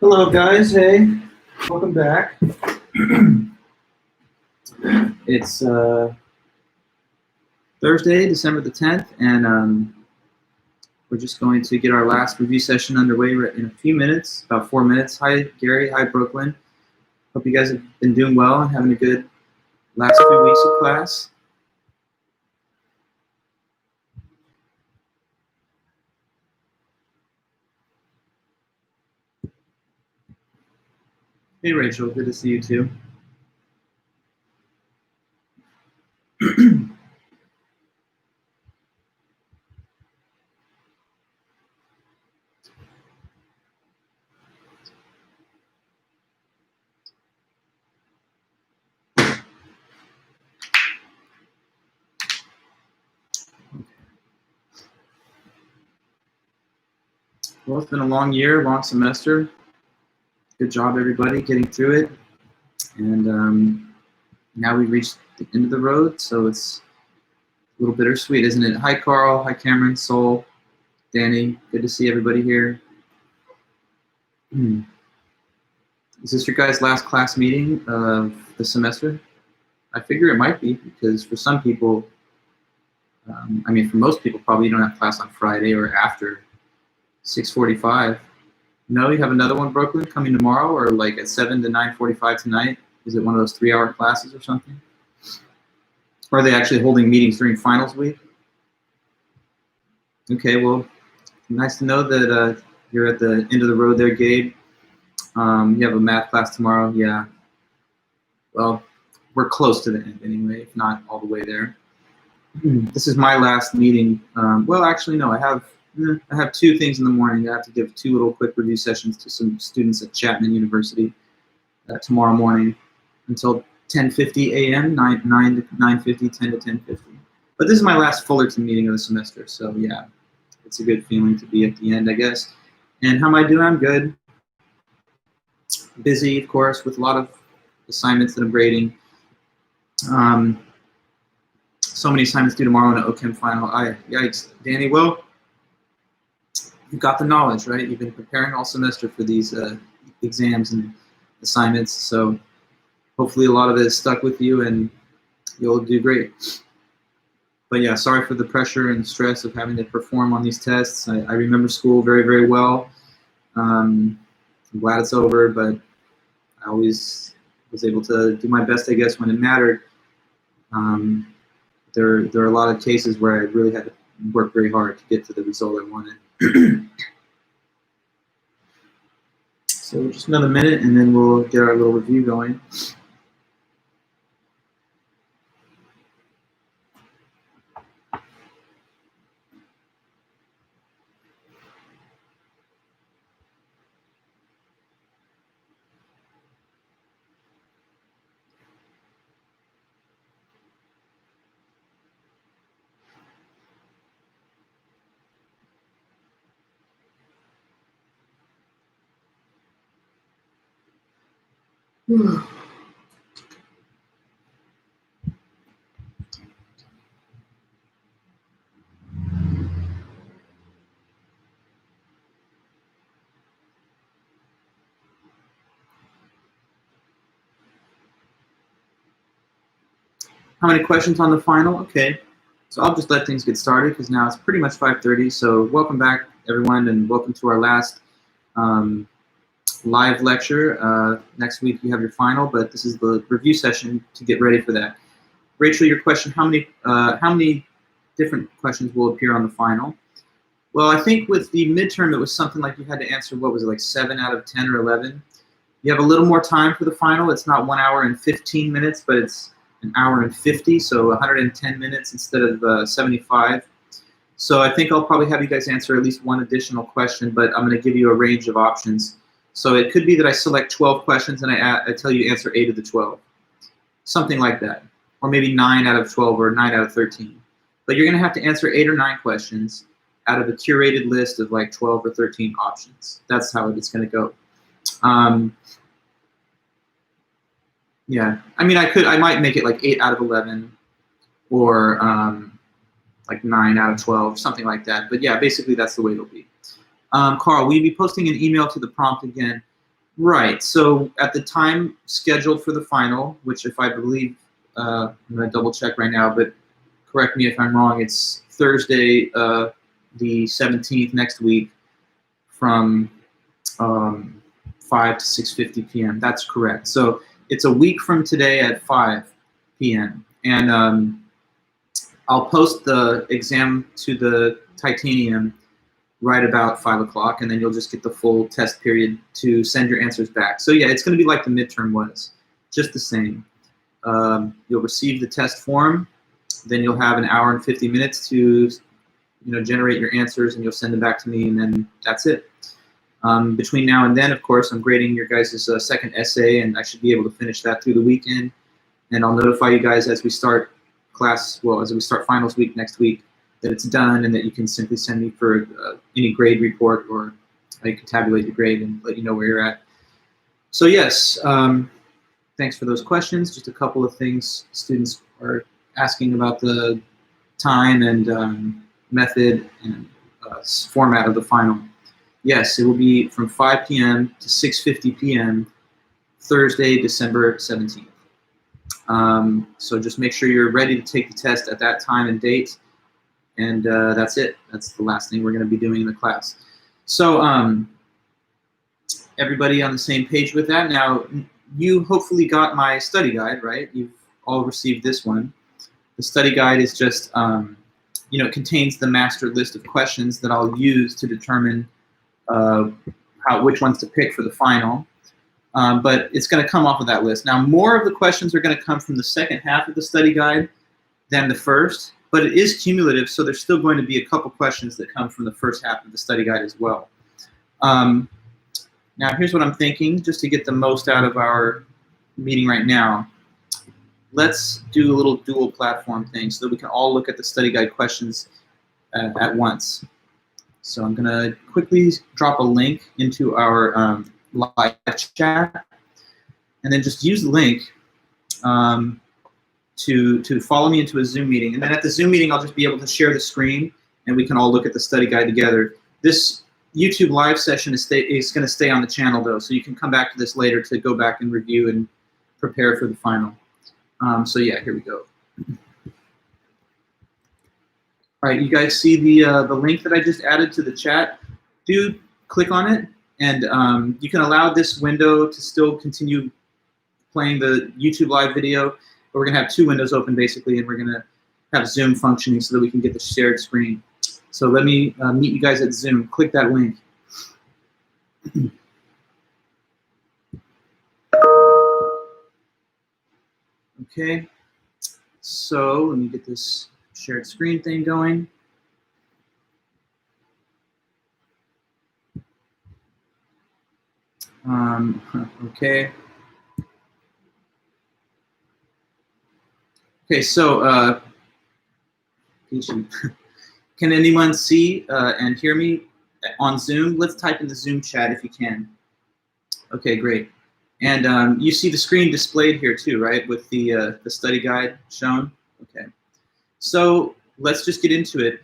Hello, guys. Hey, welcome back. It's Thursday, December the 10th, and we're just going to get our last review session underway in a few minutes, about 4 minutes. Hi, Gary. Hi, Brooklyn. Hope you guys have been doing well and having a good last few weeks of class. Hey, Rachel. Good to see you, too. Well, it's been a long year, long semester. Good job, everybody, getting through it. And now we reached the end of the road, so it's a little bittersweet, isn't it? Hi, Carl. Hi, Cameron, Sol, Danny. Good to see everybody here. Is this your guys' last class meeting of the semester? I figure it might be, because for some people, I mean, for most people, probably you don't have class on Friday or after 6:45. No, you have another one, Brooklyn, coming tomorrow, or like at 7 to 9:45 tonight? Is it one of those 3-hour classes or something? Or are they actually holding meetings during finals week? Okay, well, nice to know that you're at the end of the road there, Gabe. You have a math class tomorrow, yeah. Well, we're close to the end anyway, if not all the way there. This is my last meeting. Well, actually, no, I have 2 things in the morning. I have to give 2 little quick review sessions to some students at Chapman University tomorrow morning until 10:50 a.m., 9 to 9:50, 10 to 10:50. But this is my last Fullerton meeting of the semester, so yeah, it's a good feeling to be at the end, I guess. And how am I doing? I'm good. Busy, of course, with a lot of assignments that I'm grading. So many assignments due tomorrow in an OChem final. Yikes. Danny, well, you've got the knowledge, right? You've been preparing all semester for these exams and assignments, so hopefully a lot of it is stuck with you and you'll do great. But yeah, sorry for the pressure and stress of having to perform on these tests. I remember school very, very well. I'm glad it's over, but I always was able to do my best, I guess, when it mattered. There are a lot of cases where I really had to work very hard to get to the result I wanted. So just another minute, and then we'll get our little review going. How many questions on the final? Okay, so I'll just let things get started because now it's pretty much 5:30. So welcome back, everyone, and welcome to our last live lecture. Next week you have your final, but this is the review session to get ready for that. Rachel, your question: how many different questions will appear on the final? Well, I think with the midterm, it was something like you had to answer, what was it, like 7 out of 10 or 11. You have a little more time for the final. It's not 1 hour and 15 minutes, but it's an hour and 50, so 110 minutes instead of 75. So I think I'll probably have you guys answer at least one additional question, but I'm going to give you a range of options. So it could be that I select 12 questions and I tell you to answer 8 of the 12. Something like that. Or maybe 9 out of 12 or 9 out of 13. But you're going to have to answer 8 or 9 questions out of a curated list of like 12 or 13 options. That's how it's going to go. Yeah, I mean, I might make it like 8 out of 11 or like 9 out of 12, something like that. But yeah, basically that's the way it'll be. Carl, will you be posting an email to the prompt again? Right. So at the time scheduled for the final, which if I believe, I'm going to double check right now, but correct me if I'm wrong, it's Thursday, the 17th next week from 5 to 6:50 p.m. That's correct. So it's a week from today at 5 p.m. And I'll post the exam to the Titanium right about 5 o'clock, and then you'll just get the full test period to send your answers back. So yeah, it's going to be like the midterm was, just the same. You'll receive the test form, then you'll have an hour and 50 minutes to generate your answers, and you'll send them back to me, and then that's it. Between now and then, of course, I'm grading your guys' second essay, and I should be able to finish that through the weekend. And I'll notify you guys as we start as we start finals week next week, that it's done, and that you can simply send me for any grade report, or I can tabulate the grade and let you know where you're at. So yes, thanks for those questions. Just a couple of things students are asking about the time and method and format of the final. Yes, it will be from 5 p.m. to 6:50 p.m. Thursday, December 17th. So just make sure you're ready to take the test at that time and date. And that's it. That's the last thing we're going to be doing in the class. So everybody on the same page with that? Now, you hopefully got my study guide, right? You've all received this one. The study guide is just, it contains the master list of questions that I'll use to determine which ones to pick for the final. But it's going to come off of that list. Now, more of the questions are going to come from the second half of the study guide than the first. But it is cumulative, so there's still going to be a couple questions that come from the first half of the study guide as well. Now, here's what I'm thinking, just to get the most out of our meeting right now. Let's do a little dual platform thing so that we can all look at the study guide questions at once. So I'm going to quickly drop a link into our live chat, and then just use the link to follow me into a Zoom meeting. And then at the Zoom meeting, I'll just be able to share the screen, and we can all look at the study guide together. This YouTube live session is going to stay on the channel, though, so you can come back to this later to go back and review and prepare for the final. So yeah, here we go. All right, you guys see the link that I just added to the chat? Do click on it, and you can allow this window to still continue playing the YouTube live video. But we're going to have two windows open, basically, and we're going to have Zoom functioning so that we can get the shared screen. So let me meet you guys at Zoom. Click that link. Okay. So let me get this shared screen thing going. Okay. Okay, so can anyone see and hear me on Zoom? Let's type in the Zoom chat if you can. Okay, great. And you see the screen displayed here too, right, with the study guide shown? Okay. So let's just get into it.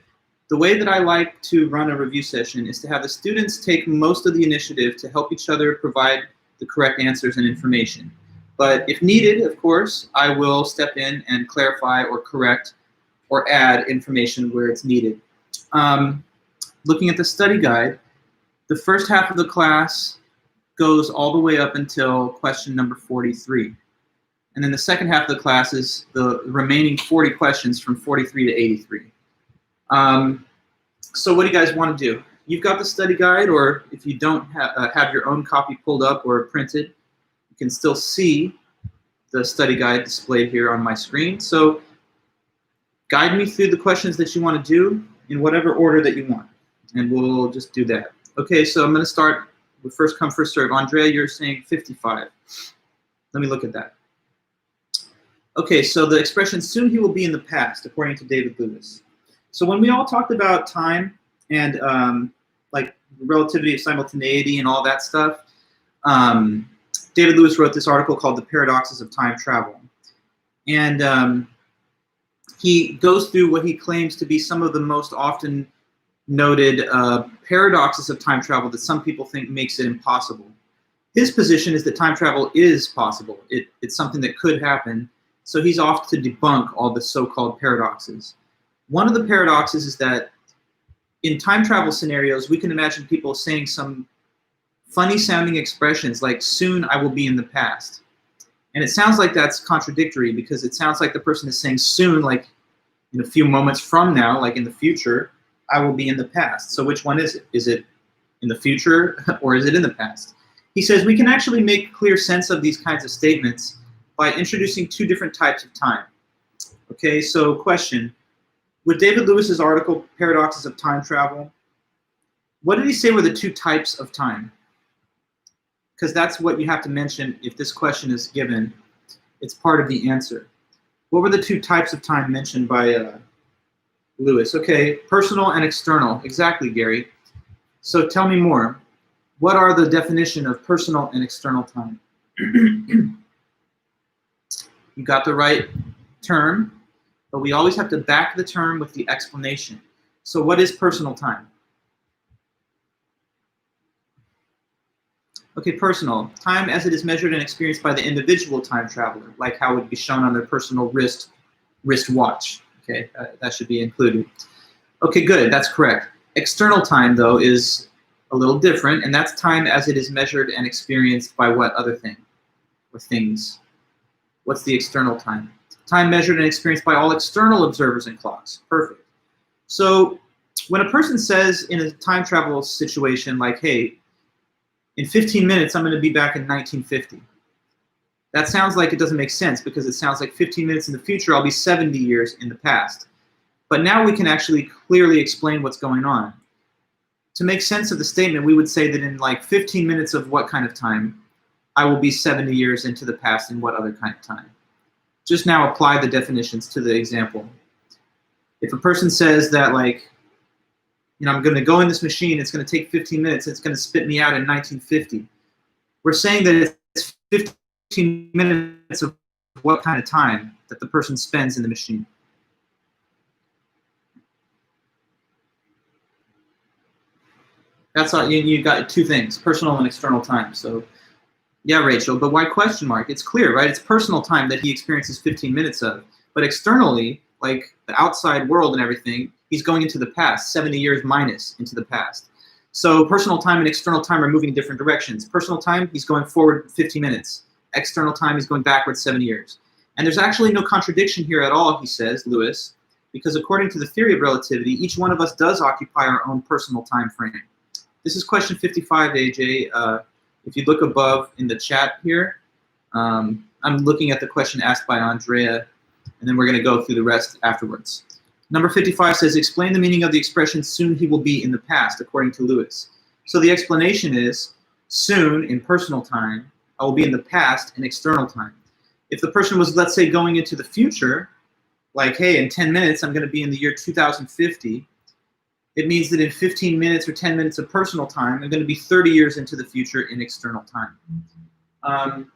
The way that I like to run a review session is to have the students take most of the initiative to help each other provide the correct answers and information. But if needed, of course, I will step in and clarify or correct or add information where it's needed. Looking at the study guide, the first half of the class goes all the way up until question number 43. And then the second half of the class is the remaining 40 questions from 43 to 83. So what do you guys want to do? You've got the study guide, or if you don't have your own copy pulled up or printed, you can still see the study guide displayed here on my screen. So guide me through the questions that you want to do in whatever order that you want, and we'll just do that. Okay, so I'm going to start with first come, first serve. Andrea, you're saying 55. Let me look at that. Okay, so the expression soon he will be in the past, according to David Lewis. So when we all talked about time and like relativity of simultaneity and all that stuff, David Lewis wrote this article called The Paradoxes of Time Travel. And he goes through what he claims to be some of the most often noted paradoxes of time travel that some people think makes it impossible. His position is that time travel is possible. It's something that could happen. So he's off to debunk all the so-called paradoxes. One of the paradoxes is that in time travel scenarios, we can imagine people saying some funny sounding expressions like, soon I will be in the past. And it sounds like that's contradictory because it sounds like the person is saying soon, like in a few moments from now, like in the future, I will be in the past. So which one is it? Is it in the future or is it in the past? He says we can actually make clear sense of these kinds of statements by introducing two different types of time. Okay, so question. With David Lewis's article, Paradoxes of Time Travel, what did he say were the two types of time? Because that's what you have to mention if this question is given. It's part of the answer. What were the two types of time mentioned by Lewis? Okay, personal and external. Exactly, Gary. So tell me more. What are the definition of personal and external time? You got the right term, but we always have to back the term with the explanation. So what is personal time? Okay, personal. Time as it is measured and experienced by the individual time traveler, like how it would be shown on their personal wrist watch. Okay, that should be included. Okay, good, that's correct. External time, though, is a little different, and that's time as it is measured and experienced by what other thing or things? What's the external time? Time measured and experienced by all external observers and clocks. Perfect. So when a person says in a time travel situation like, hey, in 15 minutes, I'm going to be back in 1950. That sounds like it doesn't make sense because it sounds like 15 minutes in the future, I'll be 70 years in the past. But now we can actually clearly explain what's going on. To make sense of the statement, we would say that in like 15 minutes of what kind of time, I will be 70 years into the past in what other kind of time. Just now apply the definitions to the example. If a person says that like, you know, I'm going to go in this machine, it's going to take 15 minutes, it's going to spit me out in 1950. We're saying that it's 15 minutes of what kind of time that the person spends in the machine. That's all, you got two things, personal and external time. So yeah, Rachel, but why question mark? It's clear, right? It's personal time that he experiences 15 minutes of. But externally, like the outside world and everything, he's going into the past, 70 years minus into the past. So personal time and external time are moving in different directions. Personal time, he's going forward 15 minutes. External time, he's going backwards 7 years. And there's actually no contradiction here at all, he says, Lewis, because according to the theory of relativity, each one of us does occupy our own personal time frame. This is question 55, AJ. If you look above in the chat here, I'm looking at the question asked by Andrea, and then we're going to go through the rest afterwards. Number 55 says, explain the meaning of the expression, soon he will be in the past, according to Lewis. So the explanation is, soon, in personal time, I will be in the past in external time. If the person was, let's say, going into the future, like, hey, in 10 minutes, I'm going to be in the year 2050, it means that in 15 minutes or 10 minutes of personal time, I'm going to be 30 years into the future in external time.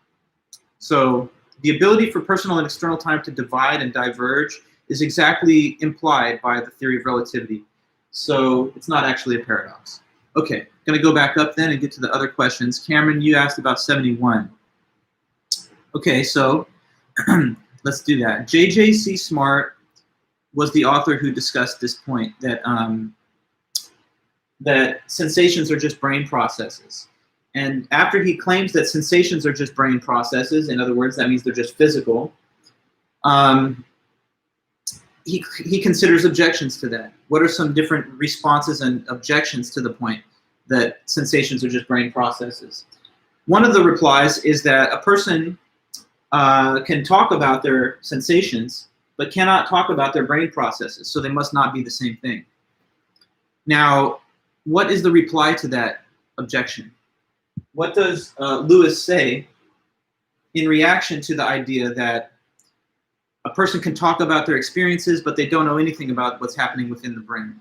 So the ability for personal and external time to divide and diverge is exactly implied by the theory of relativity. So it's not actually a paradox. Okay, going to go back up then and get to the other questions. Cameron, you asked about 71. Okay, so let's do that. J.J.C. Smart was the author who discussed this point that that sensations are just brain processes. And after he claims that sensations are just brain processes, in other words, that means they're just physical, he considers objections to that. What are some different responses and objections to the point that sensations are just brain processes? One of the replies is that a person can talk about their sensations, but cannot talk about their brain processes, so they must not be the same thing. Now, what is the reply to that objection? What does Lewis say in reaction to the idea that a person can talk about their experiences, but they don't know anything about what's happening within the brain?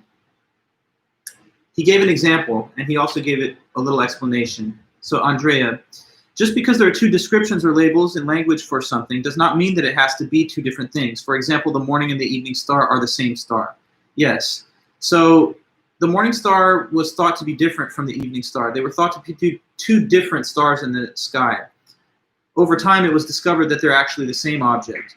He gave an example, and he also gave it a little explanation. So, Andrea, just because there are two descriptions or labels in language for something does not mean that it has to be two different things. For example, the morning and the evening star are the same star. Yes. So the morning star was thought to be different from the evening star. They were thought to be two different stars in the sky. Over time, it was discovered that they're actually the same object.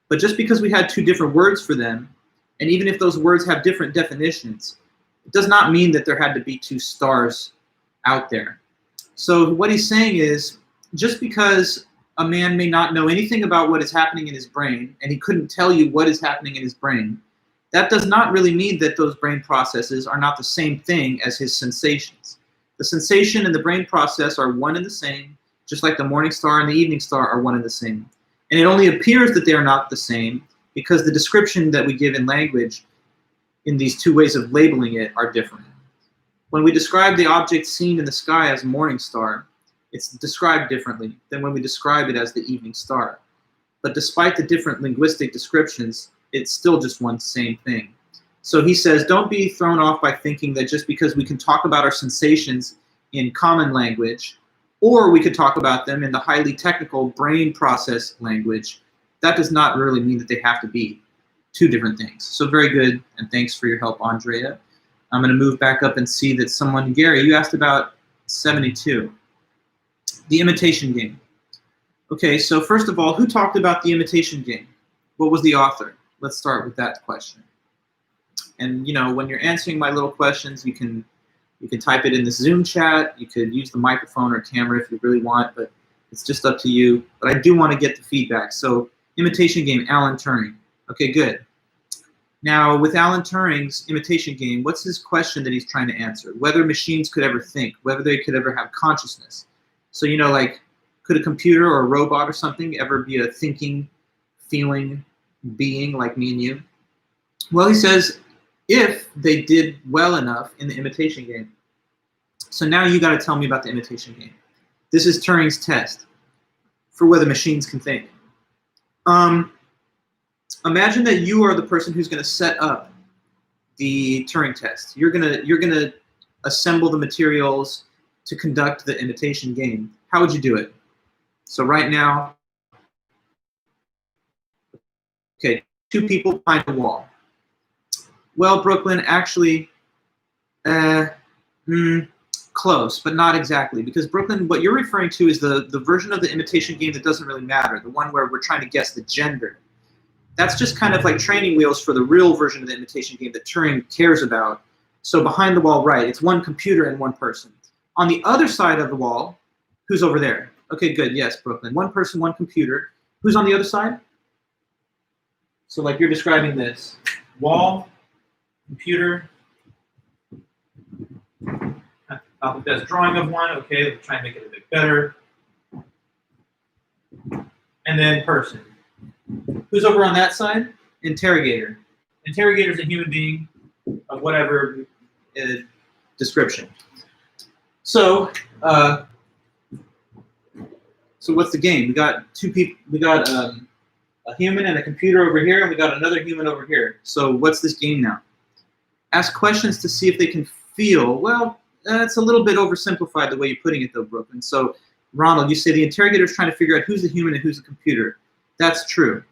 But just because we had two different words for them, and even if those words have different definitions, it does not mean that there had to be two stars out there. So what he's saying is, just because a man may not know anything about what is happening in his brain, and he couldn't tell you what is happening in his brain, that does not really mean that those brain processes are not the same thing as his sensations. The sensation and the brain process are one and the same, just like the morning star and the evening star are one and the same. And it only appears that they are not the same because the description that we give in language in these two ways of labeling it are different. When we describe the object seen in the sky as a morning star, it's described differently than when we describe it as the evening star. But despite the different linguistic descriptions, it's still just one same thing. So he says, don't be thrown off by thinking that just because we can talk about our sensations in common language, or we could talk about them in the highly technical brain process language, that does not really mean that they have to be two different things. So very good, and thanks for your help, Andrea. I'm going to move back up and see that someone, Gary, you asked about 72. The imitation game. Okay, so first of all, who talked about the imitation game? What was the author? Let's start with that question. And you know, when you're answering my little questions, you can type it in the Zoom chat. You could use the microphone or camera if you really want, but it's just up to you. But I do want to get the feedback. So imitation game, Alan Turing. Okay, good. Now with Alan Turing's imitation game, what's his question that he's trying to answer? Whether machines could ever think, whether they could ever have consciousness. So you know, like, could a computer or a robot or something ever be a thinking, feeling being like me and you? Well, he says, if they did well enough in the imitation game. So now you got to tell me about the imitation game. This is Turing's test for whether machines can think. Imagine that you are the person who's going to set up the Turing test. You're gonna assemble the materials to conduct the imitation game. How would you do it? So right now, okay, two people behind a wall. Well, Brooklyn, actually, close, but not exactly. Because Brooklyn, what you're referring to is the version of the imitation game that doesn't really matter, the one where we're trying to guess the gender. That's just kind of like training wheels for the real version of the imitation game that Turing cares about. So behind the wall, right, it's one computer and one person. On the other side of the wall, who's over there? Okay, good, yes, Brooklyn. One person, one computer. Who's on the other side? So like you're describing this. Wall, computer. I'll put that drawing of one. Okay, let's try and make it a bit better. And then person. Who's over on that side? Interrogator. Interrogator is a human being of whatever description. So, so what's the game? We got two people. We got a human and a computer over here, and we got another human over here. So what's this game now? Ask questions to see if they can feel. Well, that's a little bit oversimplified the way you're putting it, though, Brooklyn. So, Ronald, you say the interrogator is trying to figure out who's the human and who's the computer. That's true.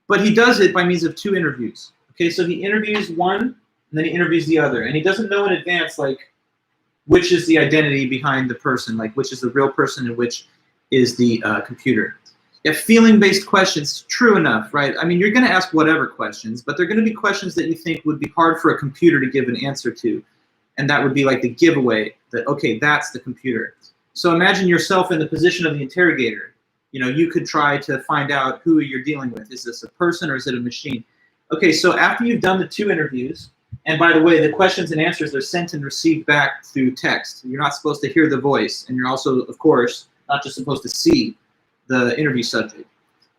But he does it by means of two interviews. Okay, so he interviews one, and then he interviews the other. And he doesn't know in advance, like, which is the identity behind the person, like which is the real person and which is the computer. Yeah, feeling-based questions, true enough, right? I mean, you're going to ask whatever questions, but they're going to be questions that you think would be hard for a computer to give an answer to. And that would be like the giveaway that, okay, that's the computer. So imagine yourself in the position of the interrogator. You know, you could try to find out who you're dealing with. Is this a person or is it a machine? Okay, so after you've done the two interviews, and by the way, the questions and answers are sent and received back through text. You're not supposed to hear the voice, and you're also, of course, not just supposed to see the interview subject.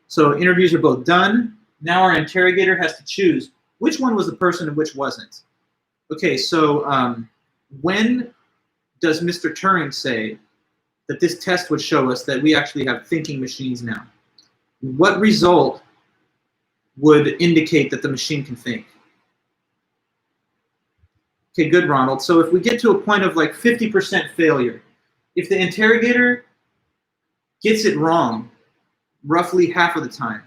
So interviews are both done. Now our interrogator has to choose which one was the person and which wasn't. Okay, so when does Mr. Turing say that this test would show us that we actually have thinking machines now? What result would indicate that the machine can think? Okay, good, Ronald. So if we get to a point of like 50% failure, if the interrogator gets it wrong roughly half of the time,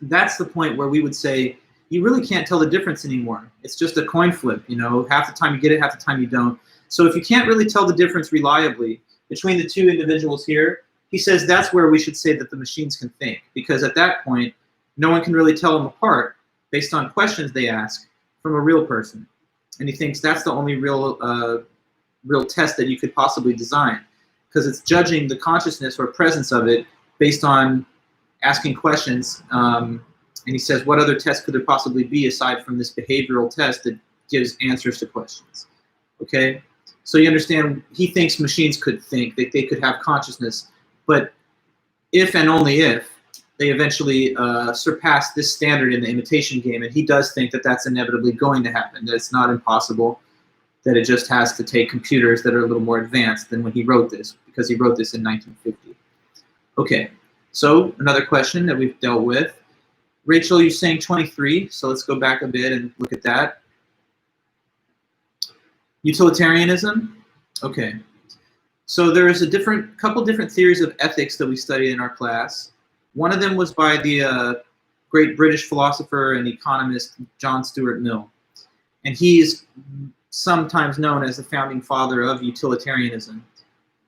that's the point where we would say you really can't tell the difference anymore. It's just a coin flip, you know, half the time you get it, half the time you don't. So if you can't really tell the difference reliably between the two individuals here, he says that's where we should say that the machines can think, because at that point, no one can really tell them apart based on questions they ask from a real person. And he thinks that's the only real test that you could possibly design, because it's judging the consciousness or presence of it based on asking questions. And he says, what other test could there possibly be aside from this behavioral test that gives answers to questions? Okay, so you understand, he thinks machines could think, that they could have consciousness, but if and only if they eventually surpass this standard in the imitation game, and he does think that that's inevitably going to happen, that it's not impossible, that it just has to take computers that are a little more advanced than when he wrote this, because he wrote this in 1950. Okay, so another question that we've dealt with. Rachel, you're saying 23, so let's go back a bit and look at that. Utilitarianism, okay. So there's a couple different theories of ethics that we studied in our class. One of them was by the great British philosopher and economist John Stuart Mill. And he is sometimes known as the founding father of utilitarianism.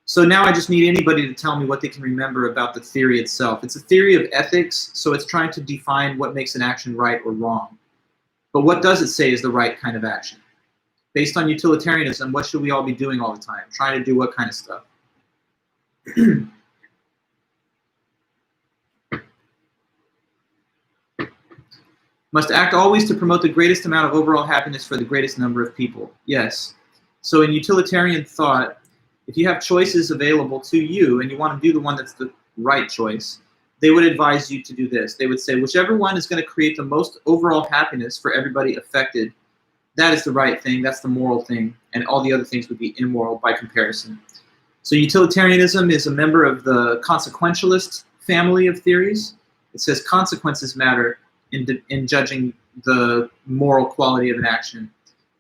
So now I just need anybody to tell me what they can remember about the theory itself. It's a theory of ethics, so it's trying to define what makes an action right or wrong. But what does it say is the right kind of action? Based on utilitarianism, what should we all be doing all the time? Trying to do what kind of stuff? Must act always to promote the greatest amount of overall happiness for the greatest number of people. Yes. So in utilitarian thought, if you have choices available to you and you want to do the one that's the right choice, they would advise you to do this. They would say, whichever one is going to create the most overall happiness for everybody affected, that is the right thing, that's the moral thing, and all the other things would be immoral by comparison. So utilitarianism is a member of the consequentialist family of theories. It says consequences matter in judging the moral quality of an action.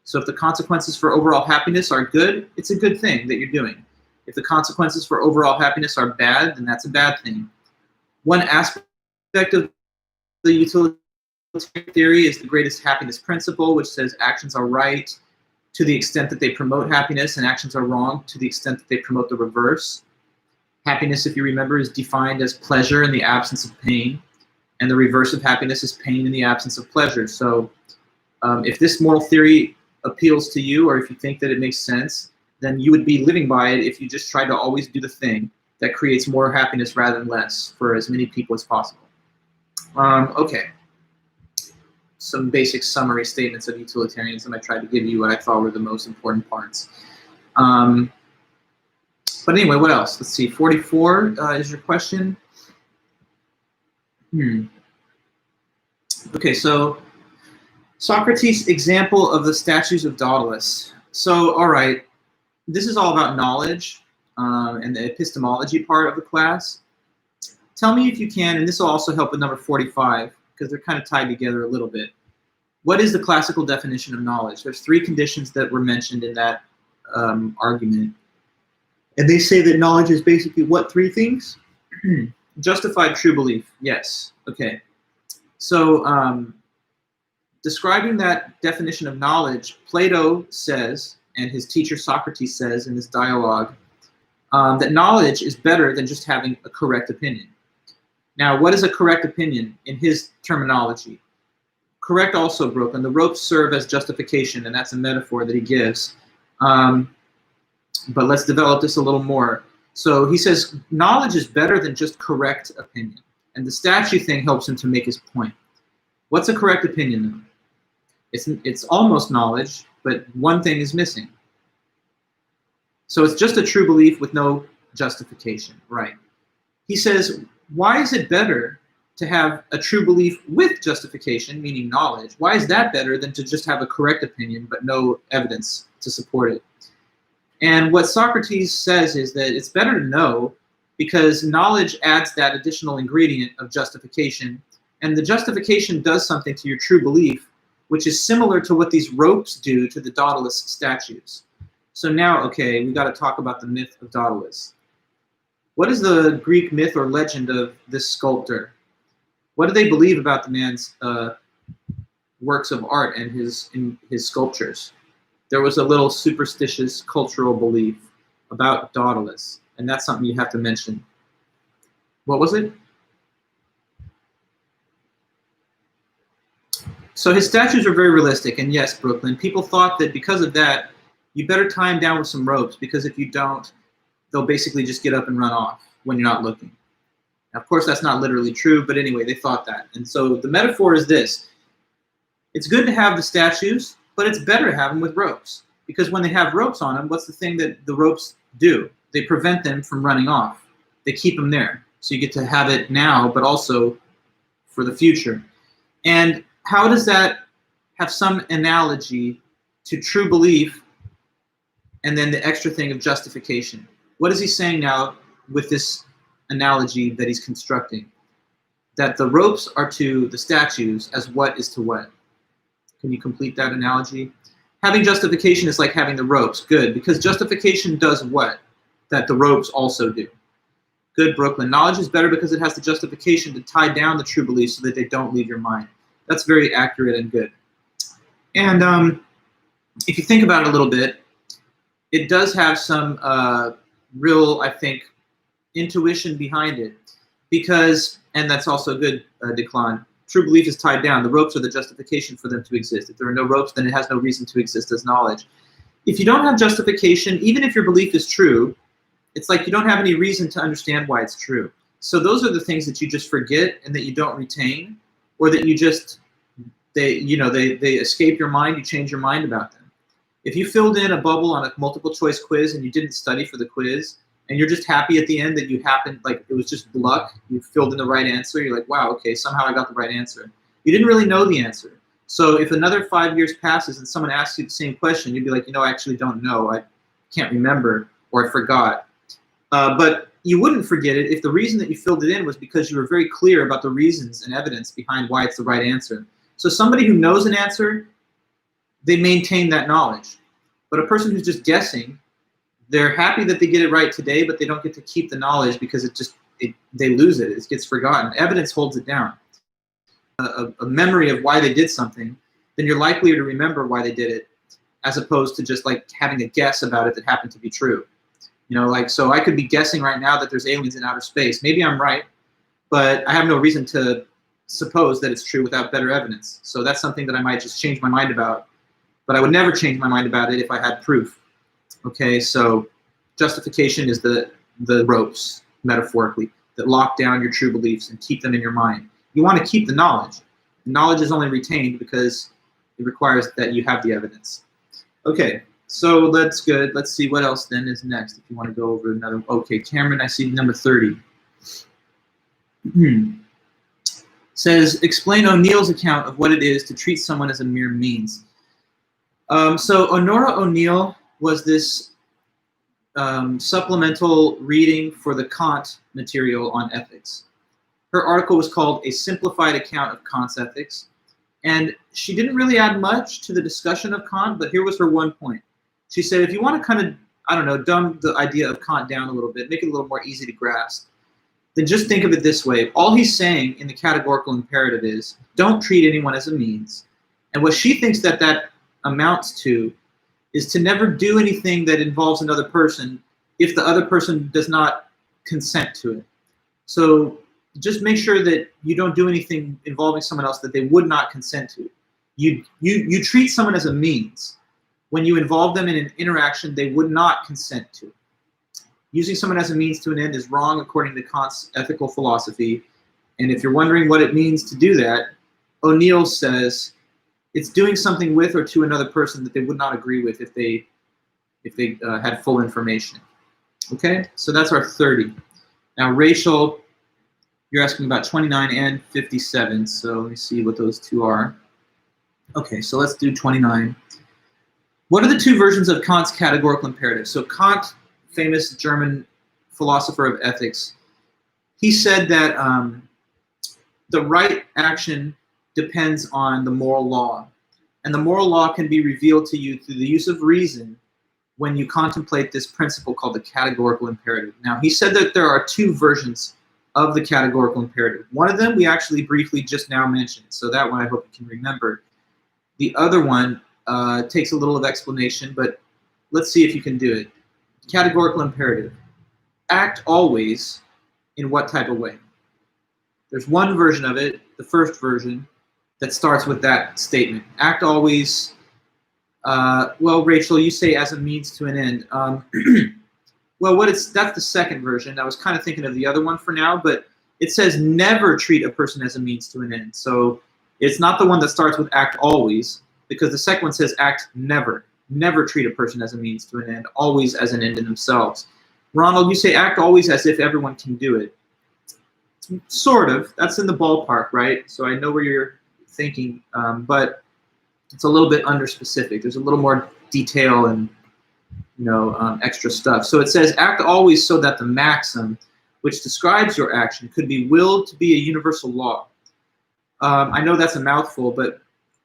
So if the consequences for overall happiness are good, it's a good thing that you're doing. If the consequences for overall happiness are bad, then that's a bad thing. One aspect of the utilitarian theory is the greatest happiness principle, which says actions are right to the extent that they promote happiness, and actions are wrong to the extent that they promote the reverse. Happiness, if you remember, is defined as pleasure in the absence of pain, and the reverse of happiness is pain in the absence of pleasure. So if this moral theory appeals to you, or if you think that it makes sense, then you would be living by it if you just try to always do the thing that creates more happiness rather than less for as many people as possible. Okay. Some basic summary statements of utilitarianism. I tried to give you what I thought were the most important parts. But anyway, what else? Let's see, 44 is your question. Okay, so Socrates' example of the statues of Daedalus. So, all right, this is all about knowledge and the epistemology part of the class. Tell me if you can, and this will also help with number 45, because they're kind of tied together a little bit. What is the classical definition of knowledge? There's three conditions that were mentioned in that argument. And they say that knowledge is basically what three things? Justified true belief, yes, okay. So describing that definition of knowledge, Plato says, and his teacher Socrates says in this dialogue, that knowledge is better than just having a correct opinion. Now, what is a correct opinion in his terminology? Correct also broken. The ropes serve as justification, and that's a metaphor that he gives. But let's develop this a little more. So he says knowledge is better than just correct opinion. And the statue thing helps him to make his point. What's a correct opinion, though? It's almost knowledge, but one thing is missing. So it's just a true belief with no justification, right? He says, why is it better to have a true belief with justification, meaning knowledge? Why is that better than to just have a correct opinion but no evidence to support it? And what Socrates says is that it's better to know because knowledge adds that additional ingredient of justification, and the justification does something to your true belief, which is similar to what these ropes do to the Daedalus statues. So now, okay, we got to talk about the myth of Daedalus. What is the Greek myth or legend of this sculptor? What do they believe about the man's works of art and in his sculptures. There was a little superstitious cultural belief about Daedalus, and that's something you have to mention. What was it? So his statues are very realistic, and yes, Brooklyn, people thought that because of that, you better tie him down with some ropes, because if you don't, they'll basically just get up and run off when you're not looking. Now, of course, that's not literally true, but anyway, they thought that. And so the metaphor is this. It's good to have the statues, but it's better to have them with ropes, because when they have ropes on them, what's the thing that the ropes do? They prevent them from running off. They keep them there. So you get to have it now, but also for the future. And how does that have some analogy to true belief and then the extra thing of justification? What is he saying now with this analogy that he's constructing? That the ropes are to the statues as what is to what? Can you complete that analogy? Having justification is like having the ropes. Good, because justification does what? That the ropes also do. Good, Brooklyn. Knowledge is better because it has the justification to tie down the true beliefs so that they don't leave your mind. That's very accurate and good. And if you think about it a little bit, it does have some real, I think, intuition behind it. Because, and that's also good, Declan, true belief is tied down. The ropes are the justification for them to exist. If there are no ropes, then it has no reason to exist as knowledge. If you don't have justification, even if your belief is true, it's like you don't have any reason to understand why it's true. So those are the things that you just forget and that you don't retain, or that you just, they escape your mind, you change your mind about them. If you filled in a bubble on a multiple choice quiz and you didn't study for the quiz, and you're just happy at the end that you happened, like it was just luck, you filled in the right answer, you're like, wow, okay, somehow I got the right answer. You didn't really know the answer. So if another 5 years passes and someone asks you the same question, you'd be like, I actually don't know, I can't remember, or I forgot. But you wouldn't forget it if the reason that you filled it in was because you were very clear about the reasons and evidence behind why it's the right answer. So somebody who knows an answer, they maintain that knowledge. But a person who's just guessing, they're happy that they get it right today, but they don't get to keep the knowledge because they lose it. It gets forgotten. Evidence holds it down. A memory of why they did something, then you're likelier to remember why they did it, as opposed to just like having a guess about it that happened to be true. So I could be guessing right now that there's aliens in outer space. Maybe I'm right, but I have no reason to suppose that it's true without better evidence. So that's something that I might just change my mind about, but I would never change my mind about it if I had proof. Okay, so justification is the ropes, metaphorically, that lock down your true beliefs and keep them in your mind. You want to keep the knowledge. The knowledge is only retained because it requires that you have the evidence. Okay, so that's good. Let's see what else then is next. If you want to go over another. Okay, Cameron, I see number 30. Says, explain O'Neill's account of what it is to treat someone as a mere means. So Honora O'Neill was this supplemental reading for the Kant material on ethics. Her article was called A Simplified Account of Kant's Ethics. And she didn't really add much to the discussion of Kant, but here was her one point. She said, if you want to kind of, I don't know, dumb the idea of Kant down a little bit, make it a little more easy to grasp, then just think of it this way. All he's saying in the categorical imperative is, don't treat anyone as a means. And what she thinks that amounts to is to never do anything that involves another person if the other person does not consent to it. So just make sure that you don't do anything involving someone else that they would not consent to. You treat someone as a means when you involve them in an interaction they would not consent to. Using someone as a means to an end is wrong according to Kant's ethical philosophy. And if you're wondering what it means to do that, O'Neill says it's doing something with or to another person that they would not agree with if they had full information. Okay, so that's our 30. Now, Rachel, you're asking about 29 and 57. So let me see what those two are. Okay, so let's do 29. What are the two versions of Kant's categorical imperative? So Kant, famous German philosopher of ethics, he said that the right action depends on the moral law. And the moral law can be revealed to you through the use of reason when you contemplate this principle called the categorical imperative. Now, he said that there are two versions of the categorical imperative. One of them we actually briefly just now mentioned, so that one I hope you can remember. The other one takes a little of explanation, but let's see if you can do it. Categorical imperative. Act always in what type of way? There's one version of it, the first version, that starts with that statement. Act always, well, Rachel, you say as a means to an end. Well, that's the second version. I was kind of thinking of the other one for now, but it says never treat a person as a means to an end. So it's not the one that starts with act always, because the second one says act never. Never treat a person as a means to an end, always as an end in themselves. Ronald, you say act always as if everyone can do it. Sort of. That's in the ballpark, right? So I know where you're thinking, but it's a little bit under-specific. There's a little more detail and extra stuff. So it says act always so that the maxim which describes your action could be willed to be a universal law. I know that's a mouthful, but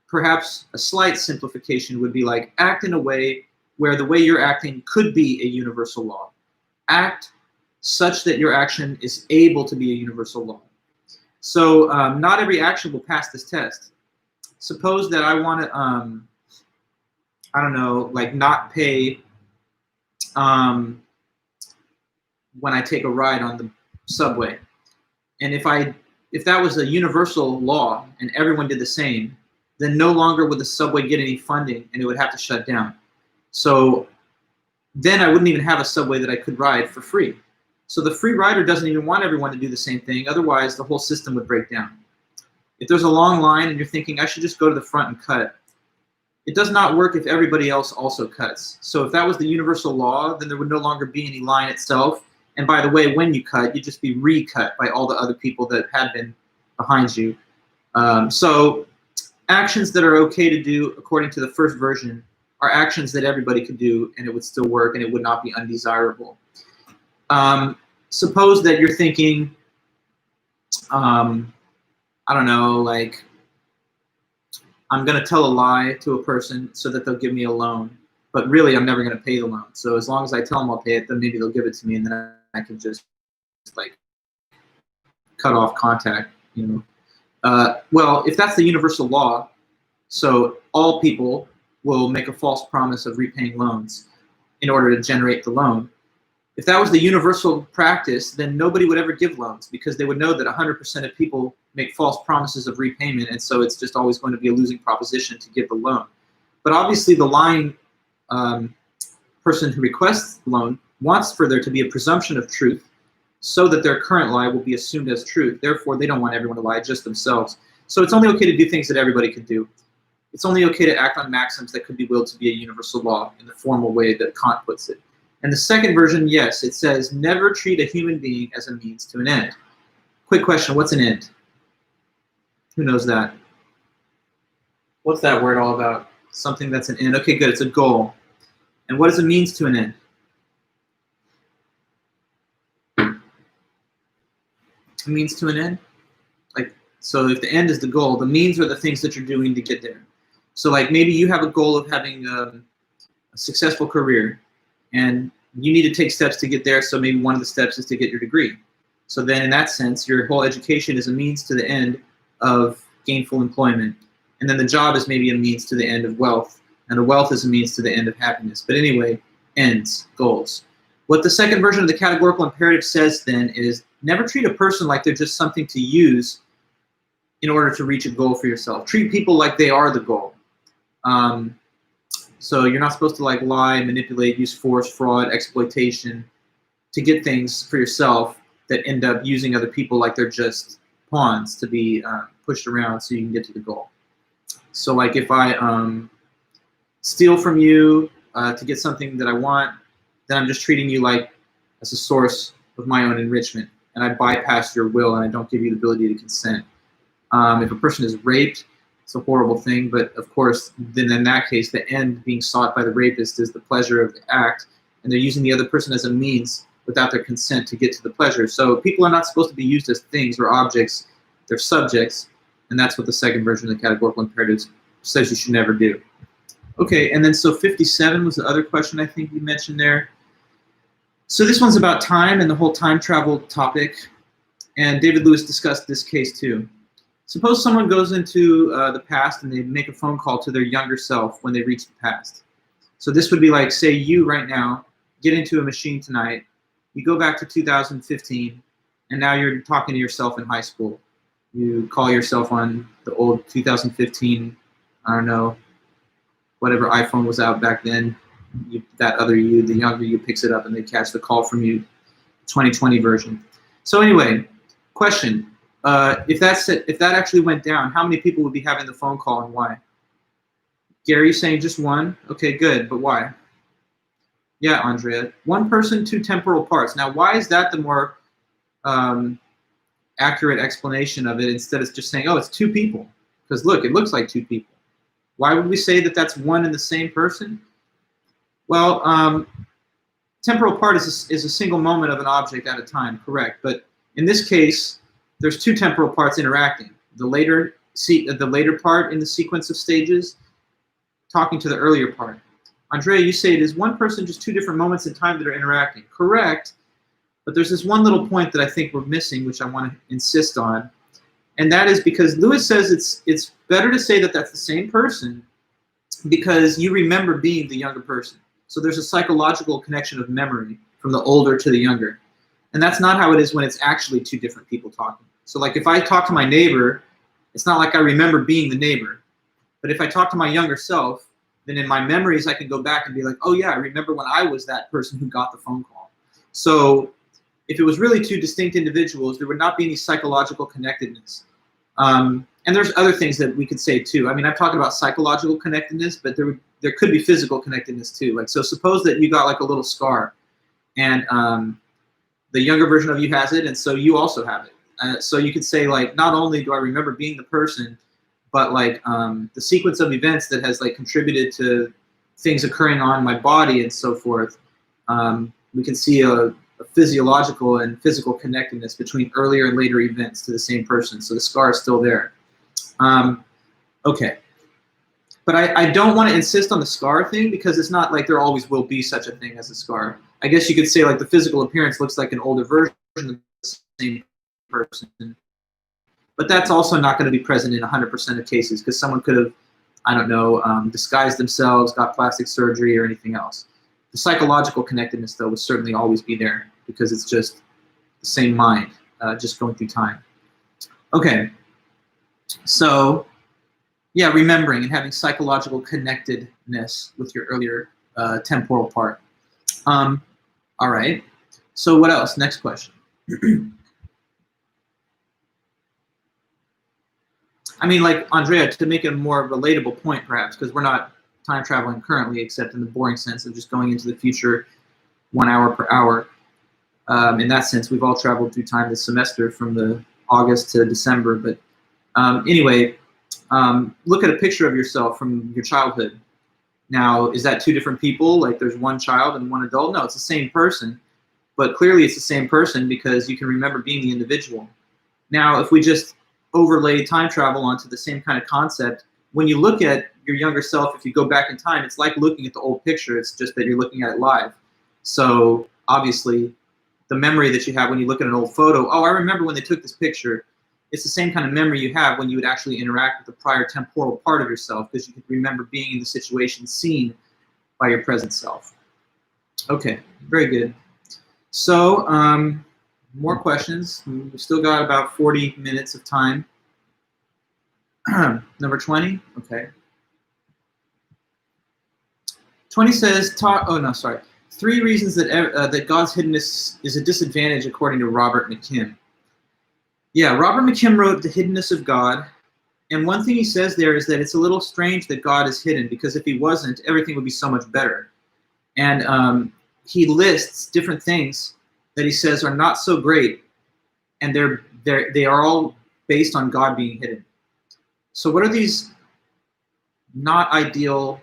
perhaps a slight simplification would be like act in a way where the way you're acting could be a universal law. Act such that your action is able to be a universal law. So not every action will pass this test. Suppose that I want to, I don't know, like not pay when I take a ride on the subway. And if that was a universal law and everyone did the same, then no longer would the subway get any funding and it would have to shut down. So then I wouldn't even have a subway that I could ride for free. So the free rider doesn't even want everyone to do the same thing. Otherwise, the whole system would break down. If there's a long line and you're thinking, I should just go to the front and cut, it does not work if everybody else also cuts. So if that was the universal law, then there would no longer be any line itself. And by the way, when you cut, you'd just be recut by all the other people that had been behind you. So actions that are okay to do according to the first version are actions that everybody could do and it would still work and it would not be undesirable. Suppose that you're thinking, I don't know, like, I'm going to tell a lie to a person so that they'll give me a loan, but really I'm never going to pay the loan. So as long as I tell them I'll pay it, then maybe they'll give it to me and then I can just like cut off contact, well, if that's the universal law, so all people will make a false promise of repaying loans in order to generate the loan. If that was the universal practice, then nobody would ever give loans because they would know that 100% of people make false promises of repayment, and so it's just always going to be a losing proposition to give the loan. But obviously the lying person who requests the loan wants for there to be a presumption of truth so that their current lie will be assumed as truth. Therefore, they don't want everyone to lie, just themselves. So it's only okay to do things that everybody can do. It's only okay to act on maxims that could be willed to be a universal law in the formal way that Kant puts it. And the second version, yes, it says never treat a human being as a means to an end. Quick question, what's an end? Who knows that? What's that word all about? Something that's an end. Okay, good, it's a goal. And what is a means to an end? A means to an end? Like, so if the end is the goal, the means are the things that you're doing to get there. So like maybe you have a goal of having a successful career and you need to take steps to get there, so maybe one of the steps is to get your degree. So then in that sense, your whole education is a means to the end of gainful employment. And then the job is maybe a means to the end of wealth. And the wealth is a means to the end of happiness. But anyway, ends, goals. What the second version of the categorical imperative says then is never treat a person like they're just something to use in order to reach a goal for yourself. Treat people like they are the goal. So you're not supposed to like lie, manipulate, use force, fraud, exploitation to get things for yourself that end up using other people like they're just pawns to be pushed around so you can get to the goal. So like if I steal from you to get something that I want, then I'm just treating you like as a source of my own enrichment, and I bypass your will and I don't give you the ability to consent. If a person is raped, it's a horrible thing, but of course, then in that case, the end being sought by the rapist is the pleasure of the act, and they're using the other person as a means without their consent to get to the pleasure. So people are not supposed to be used as things or objects, they're subjects, and that's what the second version of the categorical imperatives says you should never do. Okay, and then so 57 was the other question I think you mentioned there. So this one's about time and the whole time travel topic, and David Lewis discussed this case too. Suppose someone goes into the past and they make a phone call to their younger self when they reach the past. So this would be like, say you right now get into a machine tonight, you go back to 2015, and now you're talking to yourself in high school. You call yourself on the old 2015, I don't know, whatever iPhone was out back then. That other you, the younger you, picks it up and they catch the call from you, 2020 version. So anyway, question. If that actually went down, how many people would be having the phone call and why? Gary's saying just one. Okay, good, but why? Yeah, Andrea. One person, two temporal parts. Now, why is that the more accurate explanation of it instead of just saying, oh, it's two people? Because look, it looks like two people. Why would we say that that's one and the same person? Well, temporal part is a single moment of an object at a time, correct? But in this case, there's two temporal parts interacting. The later part in the sequence of stages talking to the earlier part. Andrea, you say it is one person, just two different moments in time that are interacting. Correct, but there's this one little point that I think we're missing, which I want to insist on, and that is because Lewis says it's better to say that that's the same person because you remember being the younger person. So there's a psychological connection of memory from the older to the younger. And that's not how it is when it's actually two different people talking. So like if I talk to my neighbor, it's not like I remember being the neighbor. But if I talk to my younger self, then in my memories, I can go back and be like, oh yeah, I remember when I was that person who got the phone call. So if it was really two distinct individuals, there would not be any psychological connectedness. And there's other things that we could say too. I mean, I'm talking about psychological connectedness, but there could be physical connectedness too. Like, so suppose that you got like a little scar and the younger version of you has it, and so you also have it. So you could say like, not only do I remember being the person, but like the sequence of events that has like contributed to things occurring on my body and so forth. We can see a physiological and physical connectedness between earlier and later events to the same person. So the scar is still there. Okay. But I don't want to insist on the scar thing because it's not like there always will be such a thing as a scar. I guess you could say like the physical appearance looks like an older version of the same person. But that's also not going to be present in 100% of cases because someone could have, I don't know, disguised themselves, got plastic surgery or anything else. The psychological connectedness, though, would certainly always be there because it's just the same mind, just going through time. Okay, so yeah, remembering and having psychological connectedness with your earlier temporal part. All right, so what else? Next question. I mean, like, Andrea, to make it a more relatable point, perhaps, because we're not time traveling currently, except in the boring sense of just going into the future 1 hour per hour. In that sense, we've all traveled through time this semester from the August to December. But anyway, look at a picture of yourself from your childhood. Now, is that two different people? Like there's one child and one adult? No, it's the same person. But clearly it's the same person because you can remember being the individual. Now, if we just overlay time travel onto the same kind of concept, when you look at your younger self, if you go back in time, it's like looking at the old picture. It's just that you're looking at it live. So obviously, the memory that you have when you look at an old photo, oh, I remember when they took this picture. It's the same kind of memory you have when you would actually interact with the prior temporal part of yourself because you could remember being in the situation seen by your present self. Okay, very good. So, more questions. We've still got about 40 minutes of time. Number 20, okay. 20 says, oh no, sorry. 3 reasons that that God's hiddenness is a disadvantage according to Robert McKim. Yeah, Robert McKim wrote The Hiddenness of God, and one thing he says there is that it's a little strange that God is hidden because if he wasn't, everything would be so much better. And he lists different things that he says are not so great, and they are all based on God being hidden. So what are these not ideal,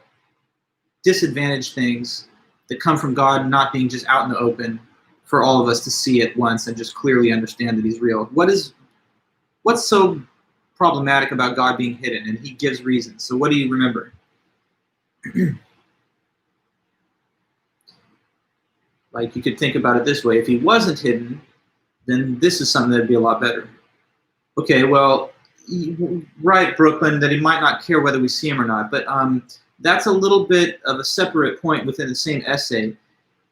disadvantaged things that come from God not being just out in the open for all of us to see at once and just clearly understand that he's real? What's so problematic about God being hidden? And he gives reasons. So what do you remember? Like you could think about it this way. If he wasn't hidden, then this is something that'd be a lot better. Okay, well, Right, Brooklyn, that he might not care whether we see him or not. But that's a little bit of a separate point within the same essay.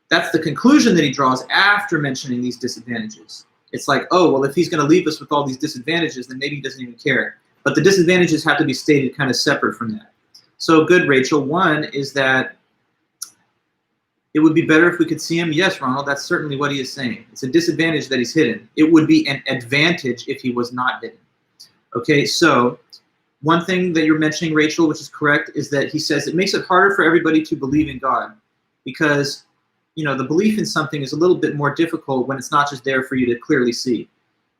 That's the conclusion that he draws after mentioning these disadvantages. It's like, oh, well, if he's going to leave us with all these disadvantages, then maybe he doesn't even care. But the disadvantages have to be stated kind of separate from that. So good, Rachel. One is that it would be better if we could see him. Yes, Ronald, that's certainly what he is saying. It's a disadvantage that he's hidden. It would be an advantage if he was not hidden. Okay, so one thing that you're mentioning, Rachel, which is correct, is that he says it makes it harder for everybody to believe in God because, you know, the belief in something is a little bit more difficult when it's not just there for you to clearly see.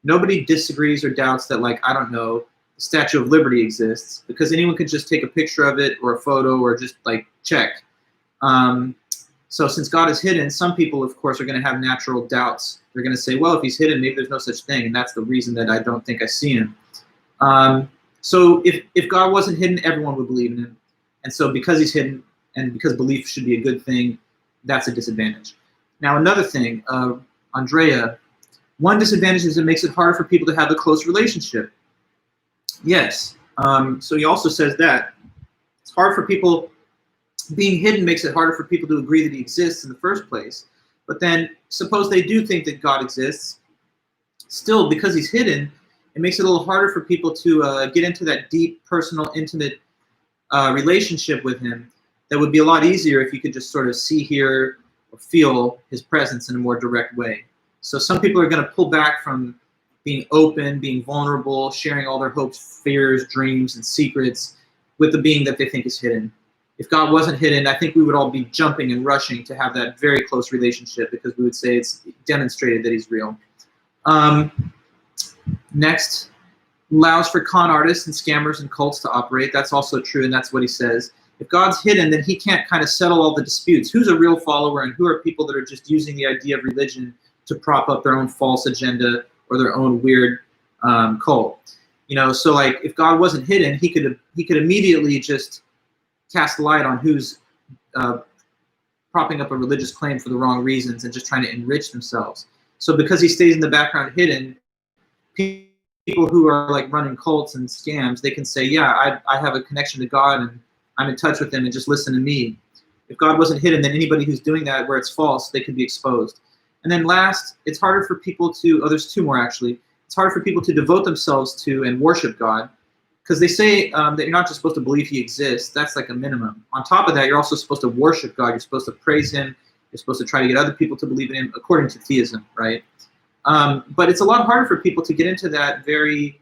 Nobody disagrees or doubts that, like, I don't know, the Statue of Liberty exists because anyone can just take a picture of it or a photo or just, like, check. So since God is hidden, some people, of course, are going to have natural doubts. They're going to say, well, if he's hidden, maybe there's no such thing, and that's the reason that I don't think I see him. So if God wasn't hidden, everyone would believe in him. And so because he's hidden and because belief should be a good thing, that's a disadvantage. Now, another thing, Andrea, one disadvantage is it makes it harder for people to have a close relationship. Yes. So he also says that it's hard for people, being hidden makes it harder for people to agree that he exists in the first place. But then suppose they do think that God exists, still because he's hidden, it makes it a little harder for people to get into that deep, personal, intimate relationship with him. That would be a lot easier if you could just sort of see, hear, or feel his presence in a more direct way. So some people are going to pull back from being open, being vulnerable, sharing all their hopes, fears, dreams, and secrets with the being that they think is hidden. If God wasn't hidden, I think we would all be jumping and rushing to have that very close relationship because we would say it's demonstrated that he's real. Next, allows for con artists and scammers and cults to operate. That's also true, and that's what he says. If God's hidden, then he can't kind of settle all the disputes. Who's a real follower and who are people that are just using the idea of religion to prop up their own false agenda or their own weird cult? You know, so like if God wasn't hidden, he could immediately just cast light on who's propping up a religious claim for the wrong reasons and just trying to enrich themselves. So because he stays in the background hidden, people who are like running cults and scams, they can say, yeah, I have a connection to God and I'm in touch with him and just listen to me. If God wasn't hidden, then anybody who's doing that where it's false, they could be exposed. And then last, it's harder for people to, there's two more actually. It's harder for people to devote themselves to and worship God because they say that you're not just supposed to believe he exists. That's like a minimum. On top of that, you're also supposed to worship God. You're supposed to praise him. You're supposed to try to get other people to believe in him according to theism, right? But it's a lot harder for people to get into that very,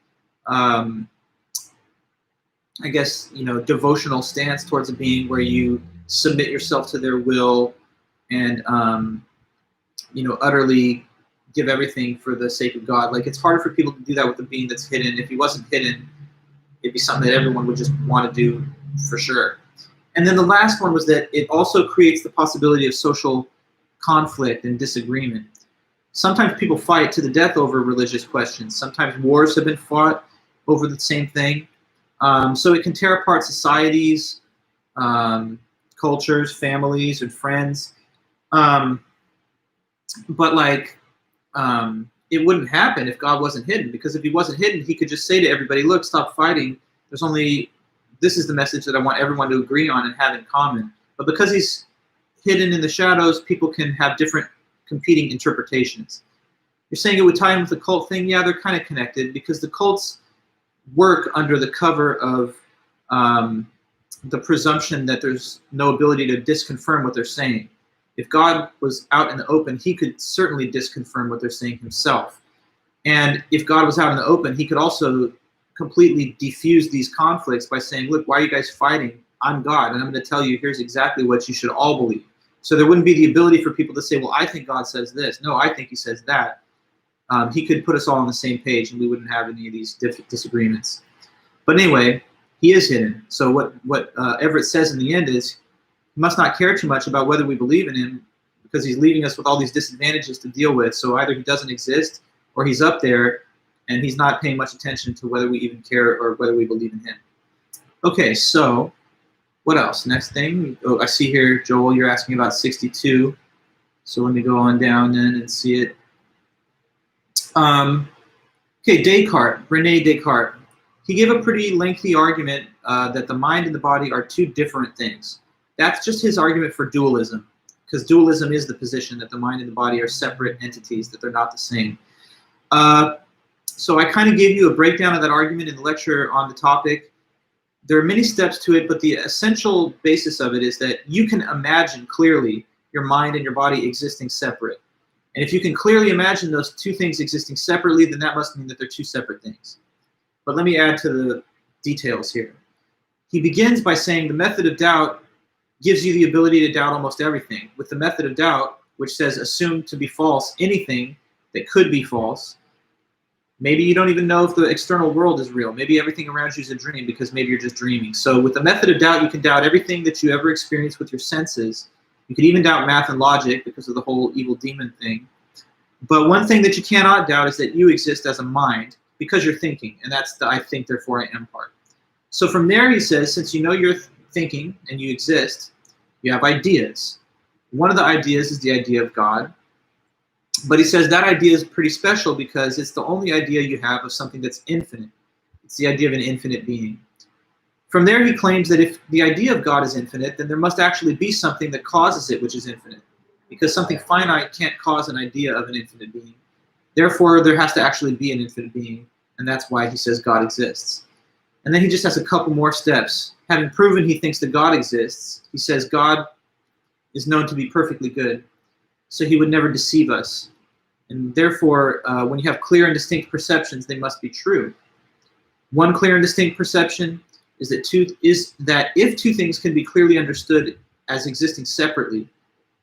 I guess, you know, devotional stance towards a being where you submit yourself to their will and, you know, utterly give everything for the sake of God. Like, it's harder for people to do that with a being that's hidden. If he wasn't hidden, it'd be something that everyone would just want to do for sure. And then the last one was that it also creates the possibility of social conflict and disagreement. Sometimes people fight to the death over religious questions. Sometimes wars have been fought over the same thing. So it can tear apart societies, cultures, families, and friends. But like, it wouldn't happen if God wasn't hidden, because if he wasn't hidden, he could just say to everybody, look, stop fighting. There's only, this is the message that I want everyone to agree on and have in common. But because he's hidden in the shadows, people can have different competing interpretations. You're saying it would tie in with the cult thing? Yeah, they're kind of connected because the cults work under the cover of the presumption that there's no ability to disconfirm what they're saying. If God was out in the open, he could certainly disconfirm what they're saying himself. And if God was out in the open, he could also completely defuse these conflicts by saying, look, why are you guys fighting? I'm God, and I'm going to tell you, here's exactly what you should all believe. So there wouldn't be the ability for people to say, well, I think God says this. No, I think he says that. He could put us all on the same page, and we wouldn't have any of these disagreements. But anyway, he is hidden. So what Everett says in the end is, he must not care too much about whether we believe in him, because he's leaving us with all these disadvantages to deal with. So either he doesn't exist, or he's up there, and he's not paying much attention to whether we even care or whether we believe in him. Okay, so what else? Next thing. Oh, I see here, Joel, you're asking about 62. So let me go on down then and see it. Okay, Descartes, René Descartes. he gave a pretty lengthy argument that the mind and the body are two different things. That's just his argument for dualism, because dualism is the position that the mind and the body are separate entities, that they're not the same. So I kind of gave you a breakdown of that argument in the lecture on the topic. There are many steps to it, but the essential basis of it is that you can imagine clearly your mind and your body existing separate. And if you can clearly imagine those two things existing separately, then that must mean that they're two separate things. But let me add to the details here. He begins by saying the method of doubt gives you the ability to doubt almost everything. With the method of doubt, which says assume to be false anything that could be false, maybe you don't even know if the external world is real. Maybe everything around you is a dream because maybe you're just dreaming. So with the method of doubt, you can doubt everything that you ever experienced with your senses. You could even doubt math and logic because of the whole evil demon thing. But one thing that you cannot doubt is that you exist as a mind because you're thinking. And that's the I think, therefore I am part. So from there, he says, since you know you're thinking and you exist, you have ideas. One of the ideas is the idea of God. But he says that idea is pretty special because it's the only idea you have of something that's infinite. It's the idea of an infinite being. From there, he claims that if the idea of God is infinite, then there must actually be something that causes it, which is infinite. Because something finite can't cause an idea of an infinite being. Therefore, there has to actually be an infinite being. And that's why he says God exists. And then he just has a couple more steps. Having proven he thinks that God exists, he says God is known to be perfectly good. So he would never deceive us. And therefore, when you have clear and distinct perceptions, they must be true. One clear and distinct perception is that if two things can be clearly understood as existing separately,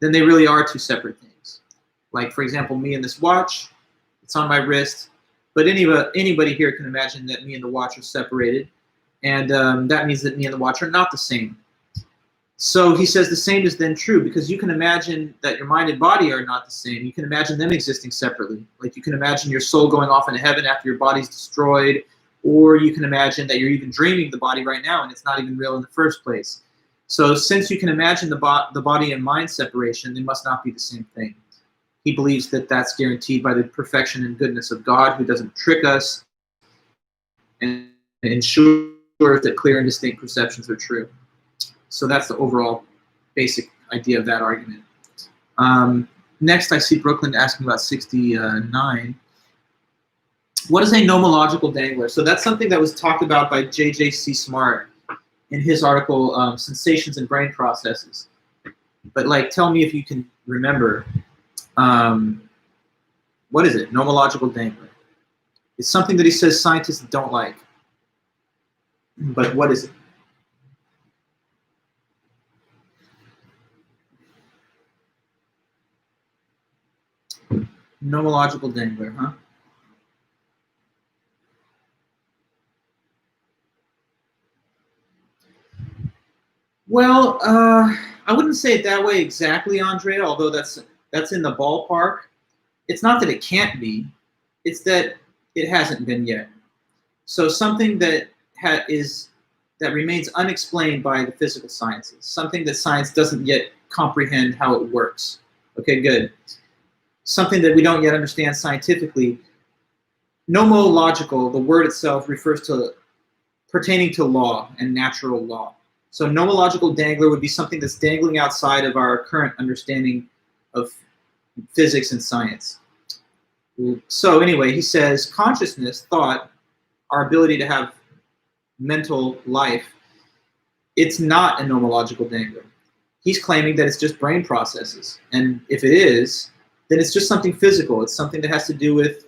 then they really are two separate things. Like, for example, me and this watch, it's on my wrist, but anybody here can imagine that me and the watch are separated, and that means that me and the watch are not the same. So he says the same is then true because you can imagine that your mind and body are not the same. You can imagine them existing separately. Like you can imagine your soul going off into heaven after your body's destroyed, or you can imagine that you're even dreaming the body right now and it's not even real in the first place. So since you can imagine the body and mind separation, they must not be the same thing. He believes that that's guaranteed by the perfection and goodness of God, who doesn't trick us and ensures that clear and distinct perceptions are true. So that's the overall basic idea of that argument. Next, I see Brooklyn asking about 69. What is a nomological dangler? So that's something that was talked about by J.J.C. Smart in his article, Sensations and Brain Processes. But like, tell me if you can remember, what is it? Nomological dangler. It's something that he says scientists don't like. But what is it? Nomological dangler, huh? Well, I wouldn't say it that way exactly, Andrea, although that's in the ballpark. It's not that it can't be, it's that it hasn't been yet. So something that remains unexplained by the physical sciences, something that science doesn't yet comprehend how it works. Okay, good. Something that we don't yet understand scientifically. Nomological, the word itself refers to pertaining to law and natural law. So nomological dangler would be something that's dangling outside of our current understanding of physics and science. So anyway, he says consciousness, thought, our ability to have mental life, it's not a nomological dangler. He's claiming that it's just brain processes. And if it is, then it's just something physical. It's something that has to do with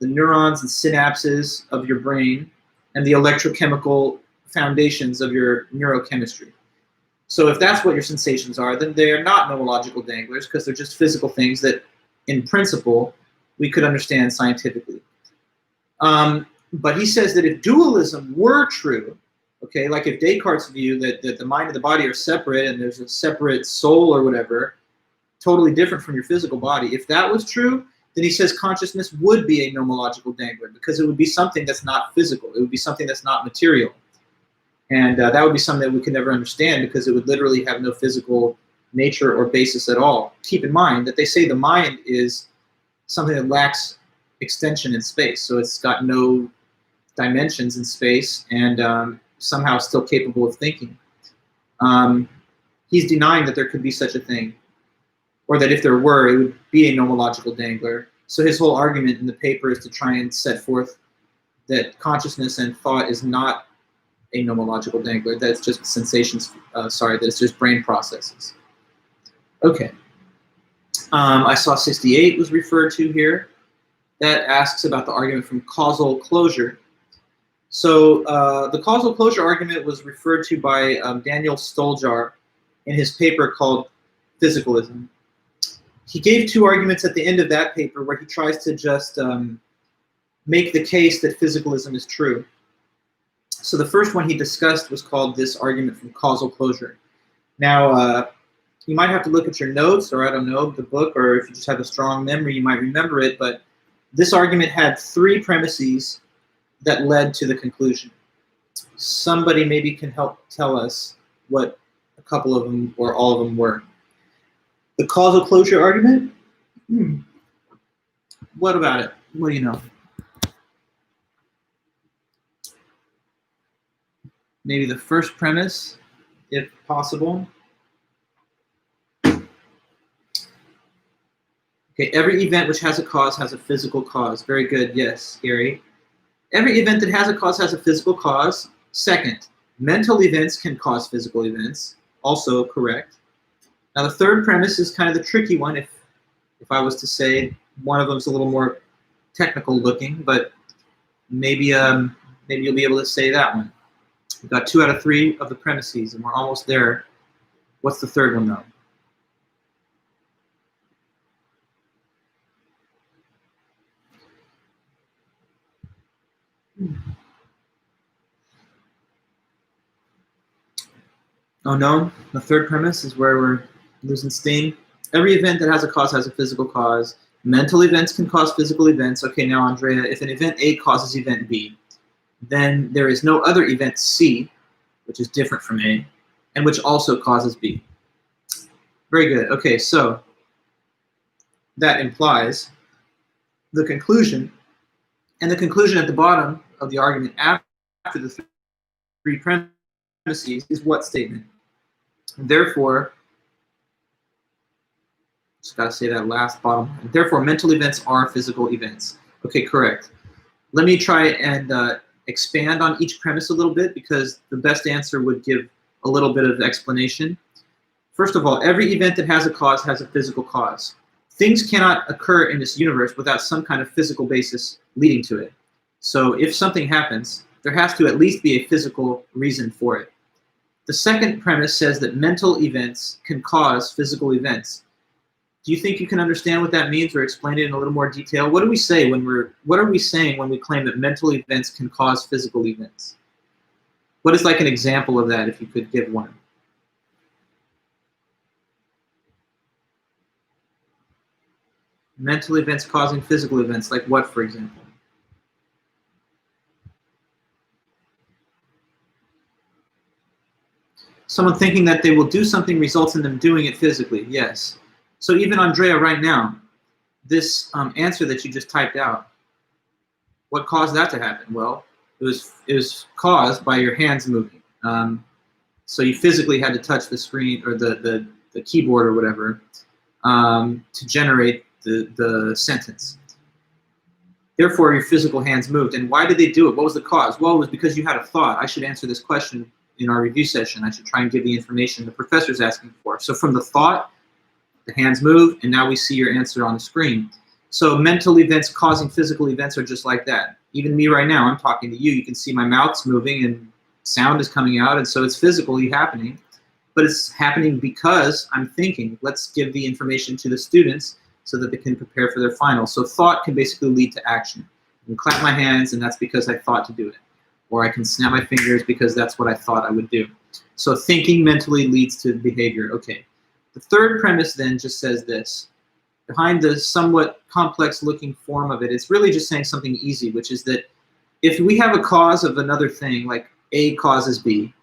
the neurons and synapses of your brain and the electrochemical foundations of your neurochemistry. So if that's what your sensations are, then they are not nomological danglers because they're just physical things that, in principle, we could understand scientifically. But he says that if dualism were true, okay, like if Descartes' view that the mind and the body are separate and there's a separate soul or whatever, totally different from your physical body, if that was true, then he says consciousness would be a nomological dangler because it would be something that's not physical. It would be something that's not material. And that would be something that we could never understand because it would literally have no physical nature or basis at all. Keep in mind that they say the mind is something that lacks extension in space, so it's got no dimensions in space and somehow still capable of thinking. He's denying that there could be such a thing, or that if there were, it would be a nomological dangler. So his whole argument in the paper is to try and set forth that consciousness and thought is not a nomological dangler, that it's just sensations, that it's just brain processes. Okay. I saw 68 was referred to here. That asks about the argument from causal closure. So the causal closure argument was referred to by Daniel Stoljar in his paper called Physicalism. He gave two arguments at the end of that paper where he tries to just make the case that physicalism is true. So the first one he discussed was called this argument from causal closure. Now, you might have to look at your notes, or I don't know, the book, or if you just have a strong memory, you might remember it, but this argument had three premises that led to the conclusion. Somebody maybe can help tell us what a couple of them or all of them were. The causal closure argument? What about it? What do you know? Maybe the first premise, if possible. Okay, every event which has a cause has a physical cause. Very good, yes, Gary. Every event that has a cause has a physical cause. Second, mental events can cause physical events. Also correct. Now the third premise is kind of the tricky one. If I was to say one of them is a little more technical looking, but maybe you'll be able to say that one. We've got 2 out of 3 of the premises, and we're almost there. What's the third one, though? Oh no, the third premise is where we're losing steam. Every event that has a cause has a physical cause. Mental events can cause physical events. Okay, now Andrea, if an event A causes event B, then there is no other event C, which is different from A, and which also causes B. Very good. Okay, so that implies the conclusion, and the conclusion at the bottom of the argument after the 3 premises is what statement? Therefore, just got to say that last bottom. Therefore, mental events are physical events. Okay, correct. Let me try and expand on each premise a little bit, because the best answer would give a little bit of explanation. First of all, every event that has a cause has a physical cause. Things cannot occur in this universe without some kind of physical basis leading to it. So if something happens, there has to at least be a physical reason for it. The second premise says that mental events can cause physical events. Do you think you can understand what that means, or explain it in a little more detail? What do we say what are we saying when we claim that mental events can cause physical events? What is like an example of that, if you could give one? Mental events causing physical events, like what, for example? Someone thinking that they will do something results in them doing it physically, yes. So even Andrea right now, this answer that you just typed out, what caused that to happen? Well, it was caused by your hands moving. So you physically had to touch the screen or the keyboard or whatever to generate the sentence. Therefore, your physical hands moved. And why did they do it? What was the cause? Well, it was because you had a thought. I should answer this question in our review session. I should try and give the information the professor's asking for. So from the thought, the hands move, and now we see your answer on the screen. So mental events causing physical events are just like that. Even me right now, I'm talking to you. You can see my mouth's moving and sound is coming out, and so it's physically happening. But it's happening because I'm thinking. Let's give the information to the students so that they can prepare for their final. So thought can basically lead to action. I can clap my hands, and that's because I thought to do it. Or I can snap my fingers because that's what I thought I would do. So thinking mentally leads to behavior. Okay. The third premise then just says this. Behind the somewhat complex looking form of it, it's really just saying something easy, which is that if we have a cause of another thing, like A causes B,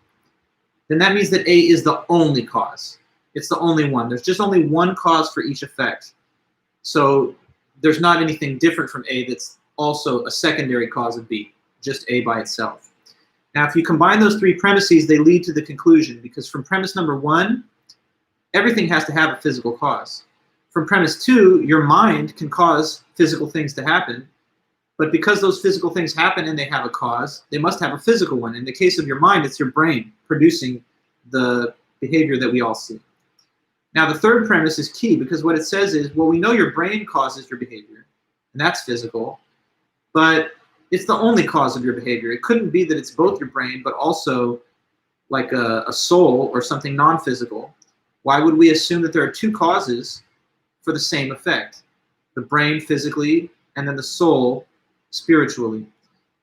then that means that A is the only cause. It's the only one. There's just only one cause for each effect. So there's not anything different from A that's also a secondary cause of B. just A by itself. Now, if you combine those three premises, they lead to the conclusion, because from premise number 1, everything has to have a physical cause. From premise 2, your mind can cause physical things to happen, but because those physical things happen and they have a cause, they must have a physical one. In the case of your mind, it's your brain producing the behavior that we all see. Now, the third premise is key, because what it says is, well, we know your brain causes your behavior, and that's physical, but it's the only cause of your behavior. It couldn't be that it's both your brain, but also like a soul or something non-physical. Why would we assume that there are two causes for the same effect? The brain physically, and then the soul spiritually.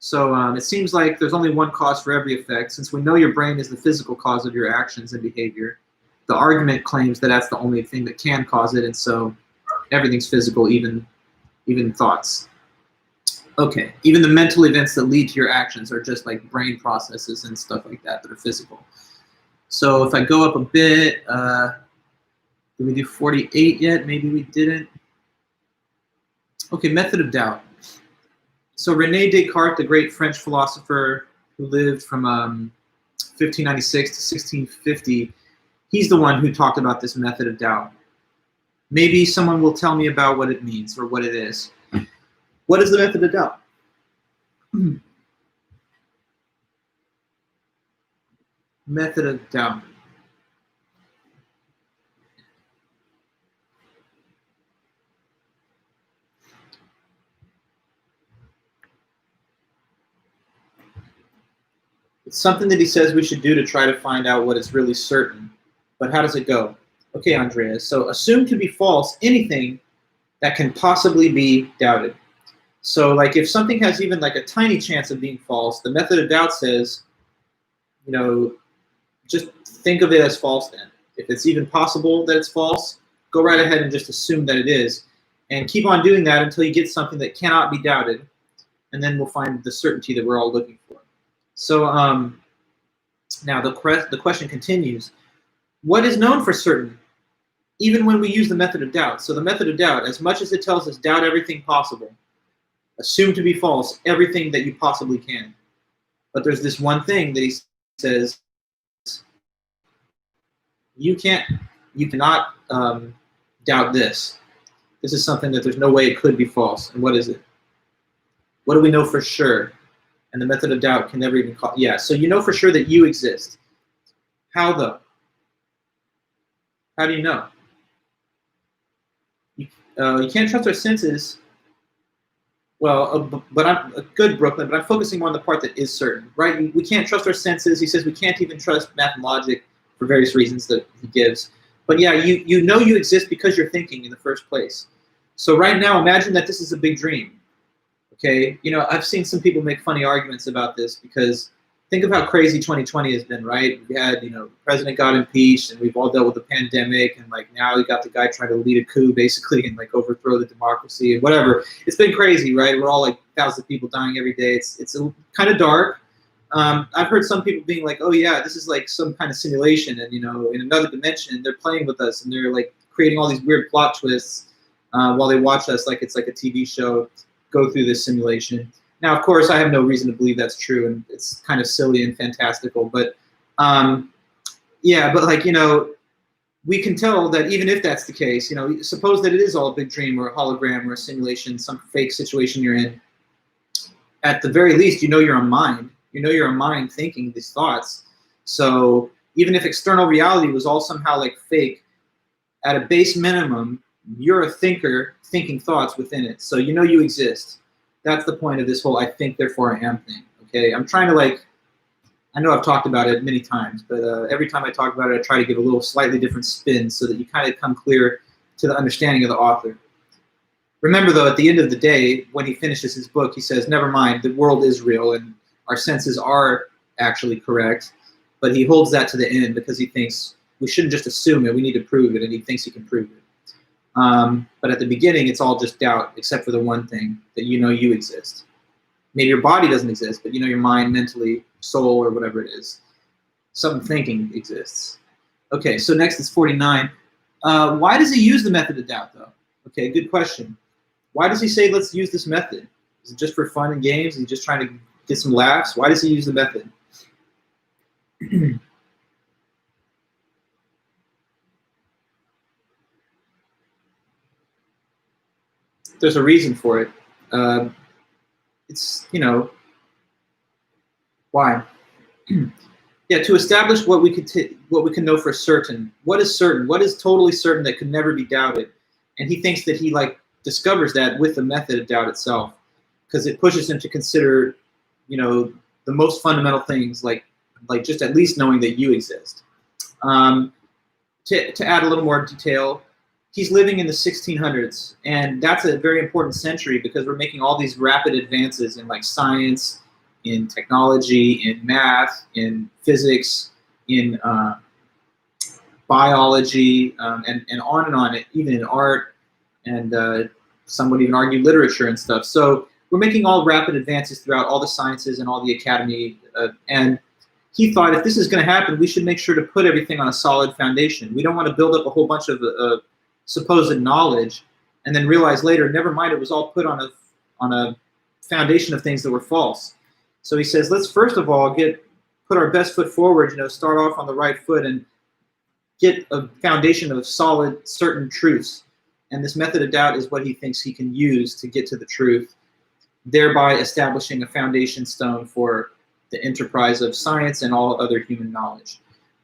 So it seems like there's only one cause for every effect. Since we know your brain is the physical cause of your actions and behavior, the argument claims that that's the only thing that can cause it, and so everything's physical, even thoughts. Okay, even the mental events that lead to your actions are just like brain processes and stuff like that are physical. So if I go up a bit, did we do 48 yet? Maybe we didn't. Okay, method of doubt. So René Descartes, the great French philosopher who lived from 1596 to 1650, he's the one who talked about this method of doubt. Maybe someone will tell me about what it means or what it is. What is the method of doubt? Method of doubt. It's something that he says we should do to try to find out what is really certain. But how does it go? Okay, Andreas, so assume to be false anything that can possibly be doubted. So like if something has even like a tiny chance of being false, the method of doubt says, just think of it as false then. If it's even possible that it's false, go right ahead and just assume that it is. And keep on doing that until you get something that cannot be doubted. And then we'll find the certainty that we're all looking for. So now the question continues. What is known for certain, even when we use the method of doubt? So the method of doubt, as much as it tells us doubt everything possible, assume to be false everything that you possibly can. But there's this one thing that he says, you cannot doubt this. This is something that there's no way it could be false. And what is it? What do we know for sure? And the method of doubt can never even call. Yeah, so you know for sure that you exist. How though? How do you know? You can't trust our senses. Well, but I'm good, Brooklyn, but I'm focusing more on the part that is certain, right? We can't trust our senses. He says we can't even trust math and logic for various reasons that he gives. But yeah, you know you exist because you're thinking in the first place. So right now, imagine that this is a big dream. Okay, I've seen some people make funny arguments about this because think of how crazy 2020 has been, right? We had, the president got impeached and we've all dealt with the pandemic, and like now we got the guy trying to lead a coup basically and like overthrow the democracy and whatever. It's been crazy, right? We're all like thousands of people dying every day. It's kind of dark. I've heard some people being like, oh yeah, this is like some kind of simulation, and in another dimension they're playing with us and they're like creating all these weird plot twists while they watch us like it's like a TV show go through this simulation. Now, of course, I have no reason to believe that's true, and it's kind of silly and fantastical. But yeah, but like we can tell that even if that's the case, suppose that it is all a big dream or a hologram or a simulation, some fake situation you're in. At the very least, you're a mind. You're a mind thinking these thoughts. So even if external reality was all somehow like fake, at a base minimum, you're a thinker thinking thoughts within it. So you exist. That's the point of this whole I think, therefore I am thing. Okay, I'm trying to I know I've talked about it many times, but every time I talk about it, I try to give a little slightly different spin so that you kind of come clear to the understanding of the author. Remember though, at the end of the day, when he finishes his book, he says, never mind, the world is real and our senses are actually correct, but he holds that to the end because he thinks we shouldn't just assume it, we need to prove it, and he thinks he can prove it. But at the beginning, it's all just doubt, except for the one thing, that you exist. Maybe your body doesn't exist, but your mind, mentally, soul, or whatever it is. Some thinking exists. Okay, so next is 49. Why does he use the method of doubt, though? Okay, good question. Why does he say let's use this method? Is it just for fun and games? Is he just trying to get some laughs? Why does he use the method? There's a reason for it. It's, you know, why? Yeah, to establish what we can know for certain. What is certain? What is totally certain that could never be doubted? And he thinks that he like discovers that with the method of doubt itself, because it pushes him to consider, you know, the most fundamental things, like just at least knowing that you exist. To add a little more detail, he's living in the 1600s, and that's a very important century because we're making all these rapid advances in like science, in technology, in math, in physics, in biology, and on, even in art, and some would even argue literature and stuff. So we're making all rapid advances throughout all the sciences and all the academy, and he thought if this is going to happen, we should make sure to put everything on a solid foundation. We don't want to build up a whole bunch of supposed knowledge and then realize later, never mind, it was all put on a foundation of things that were false. So he says, let's first of all put our best foot forward, you know, start off on the right foot and get a foundation of solid, certain truths. And this method of doubt is what he thinks he can use to get to the truth, thereby establishing a foundation stone for the enterprise of science and all other human knowledge.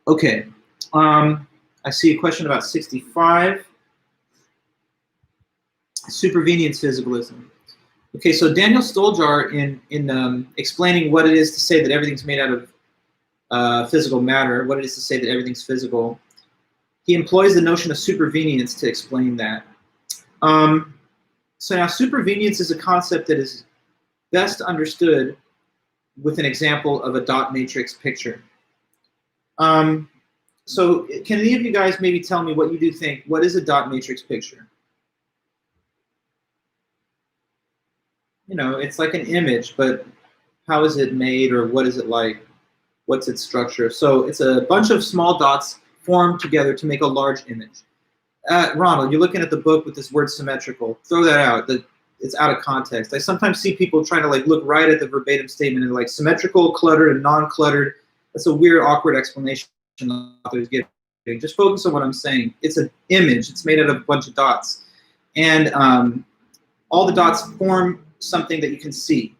Okay, I see a question about 65. Supervenience physicalism. Okay, so Daniel Stoljar, in explaining what it is to say that everything's made out of physical matter, what it is to say that everything's physical, he employs the notion of supervenience to explain that. So now supervenience is a concept that is best understood with an example of a dot matrix picture. So can any of you guys maybe tell me what you do think? What is a dot matrix picture? You know, it's like an image, but how is it made, or what is it like? What's its structure? So it's a bunch of small dots formed together to make a large image. Ronald, you're looking at the book with this word symmetrical. Throw that out. It's out of context. I sometimes see people trying to like look right at the verbatim statement and like symmetrical, cluttered, and non-cluttered. That's a weird, awkward explanation authors give. Just focus on what I'm saying. It's an image. It's made out of a bunch of dots, and all the dots form something that you can see.